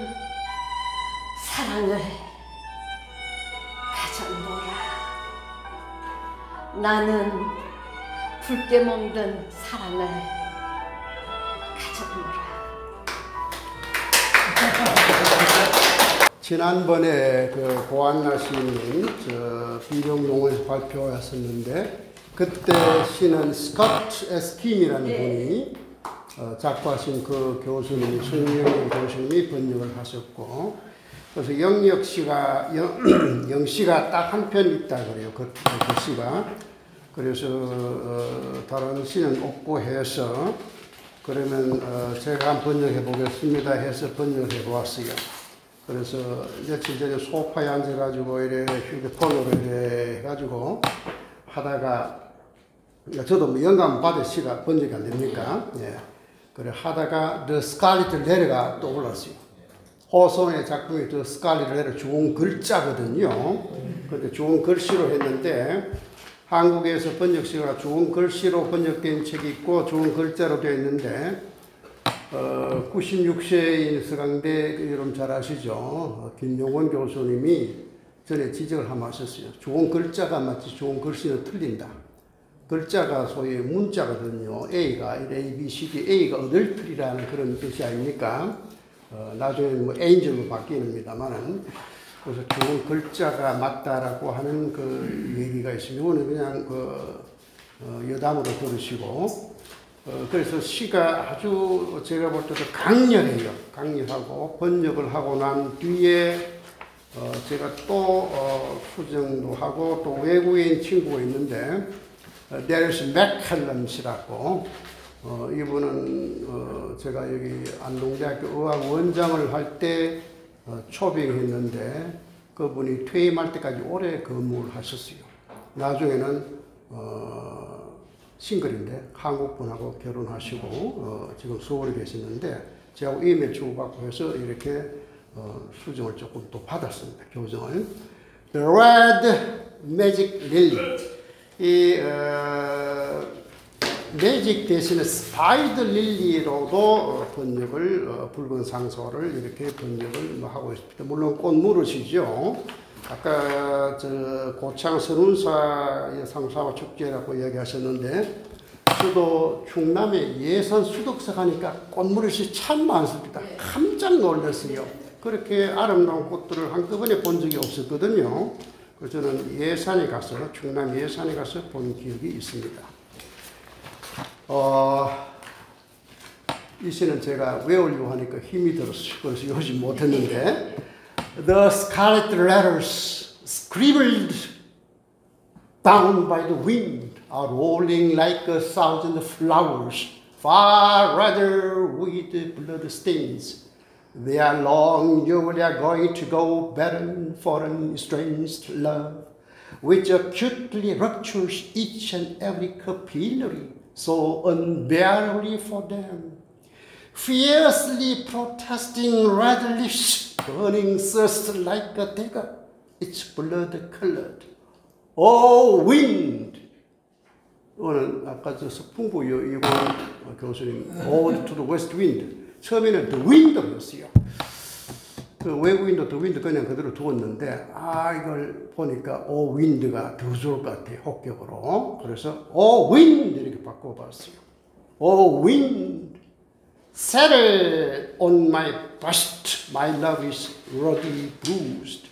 사랑을 가져노라. 나는 붉게 멍든 사랑을 가져노라. 지난번에 그 고한나 시인님 비룡농을 발표하였었는데 그때 시는 스콧 에스킴이라는 분이 작곡하신 그 교수님이 손영일 교수님이 번역을 하셨고 그래서 영씨가 딱 한 편 있다 그래요. 그 시가. 그래서 다른 시는 없고 해서 그러면 제가 한번 번역해 보겠습니다 해서 번역을 해 보았어요. 그래서 며칠 전에 소파에 앉아가지고 이래 휴대폰으로 이래 해가지고 하다가 저도 뭐 영감 받을 시가 번역이 안 됩니까? 예. 그래 하다가 The Scarlet Letter가 떠올랐어요. 호손의 작품이 The Scarlet Letter 좋은 글자거든요. 근데 좋은 글씨로 했는데 한국에서 번역시가 좋은 글씨로 번역된 책이 있고 좋은 글자로 되어 있는데 96세인 서강대 여러분 잘 아시죠? 김용원 교수님이 전에 지적을 한번 하셨어요. 좋은 글자가 마치 좋은 글씨는 틀린다. 글자가 소위 문자거든요. A가 A, B, C, D, A가 어덜틀이라는 그런 뜻이 아닙니까? 나중에는 뭐 엔젤로 바뀌는입니다만은 그래서 좋은 글자가 맞다라고 하는 그 얘기가 있습니다. 이거는 그냥 여담으로 들으시고 그래서 시가 아주 제가 볼 때도 강렬해요. 강렬하고 번역을 하고 난 뒤에 제가 또 수정도 하고 또 외국인 친구가 있는데 데리스 맥칼럼 씨라고 이분은 제가 여기 안동대학교 의학 원장을 할 때 초빙했는데 그분이 퇴임할 때까지 오래 근무를 하셨어요. 나중에는 싱글인데 한국분하고 결혼하시고 지금 서울에 계시는데 제가 이메일 주고받고 해서 이렇게 수정을 조금 또 받았습니다. 교정을. The Red Magic Lily. 이 매직 대신에 스파이더 릴리로도 번역을 붉은 상소를 이렇게 번역을 하고 있습니다. 물론 꽃무릇이죠. 아까 저 고창 선운사의 상사와 축제라고 이야기하셨는데 저도 충남에 예산 수덕사 가니까 꽃무릇이 참 많습니다. 깜짝 놀랐어요. 그렇게 아름다운 꽃들을 한꺼번에 본 적이 없었거든요. 그래서 저는 예산에 가서 충남 예산에 가서 본 기억이 있습니다. 이 시는 제가 외우려고 하니까 힘이 들었어요. 그래서 요즘 못했는데 The scarlet letters scribbled down by the wind are rolling like 1,000 flowers, far rather with blood stains. They are long, you are going to go barren, foreign, strange love, which acutely ruptures each and every capillary, so unbearably for them. Fiercely protesting red lips, burning thirst like a dagger, its blood colored. Oh, wind! 오늘 아까 저 서풍부 이원 교수님 Ode to the West Wind 처음에는 The Wind였어요. 그 외국인도 The Wind 그냥 그대로 두었는데 이걸 보니까 Oh, Wind가 더 좋을 것 같아요. 혹격으로. 그래서 Oh, Wind 이렇게 바꿔봤어요. Oh, Wind, settle on my breast, my love is ruddy bruised.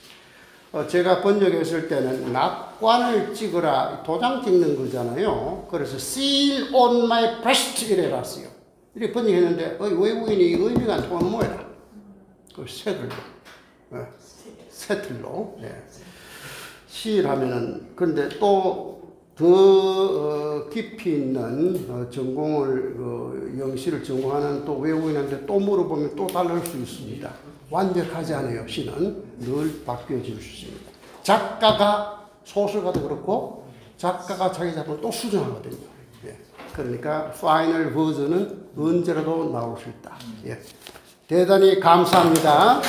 제가 번역했을 때는 낙관을 찍으라, 도장 찍는 거잖아요. 그래서 seal on my breast 이래 놨어요. 이렇게 번역했는데 외국인이 의미가 안 통하는 뭐야? 그 세틀로, 세틀로. seal 하면은 그런데 또 더 깊이 있는 전공을 영시를 전공하는 또 외국인한테 또 물어보면 또 다를 수 있습니다. 완벽하지 않아요. 시는 늘 바뀌어질 수 있습니다. 작가가 소설가도 그렇고 작가가 자기 작품을 또 수정하거든요. 그러니까 파이널 버전은 언제라도 나올 수 있다. 대단히 감사합니다.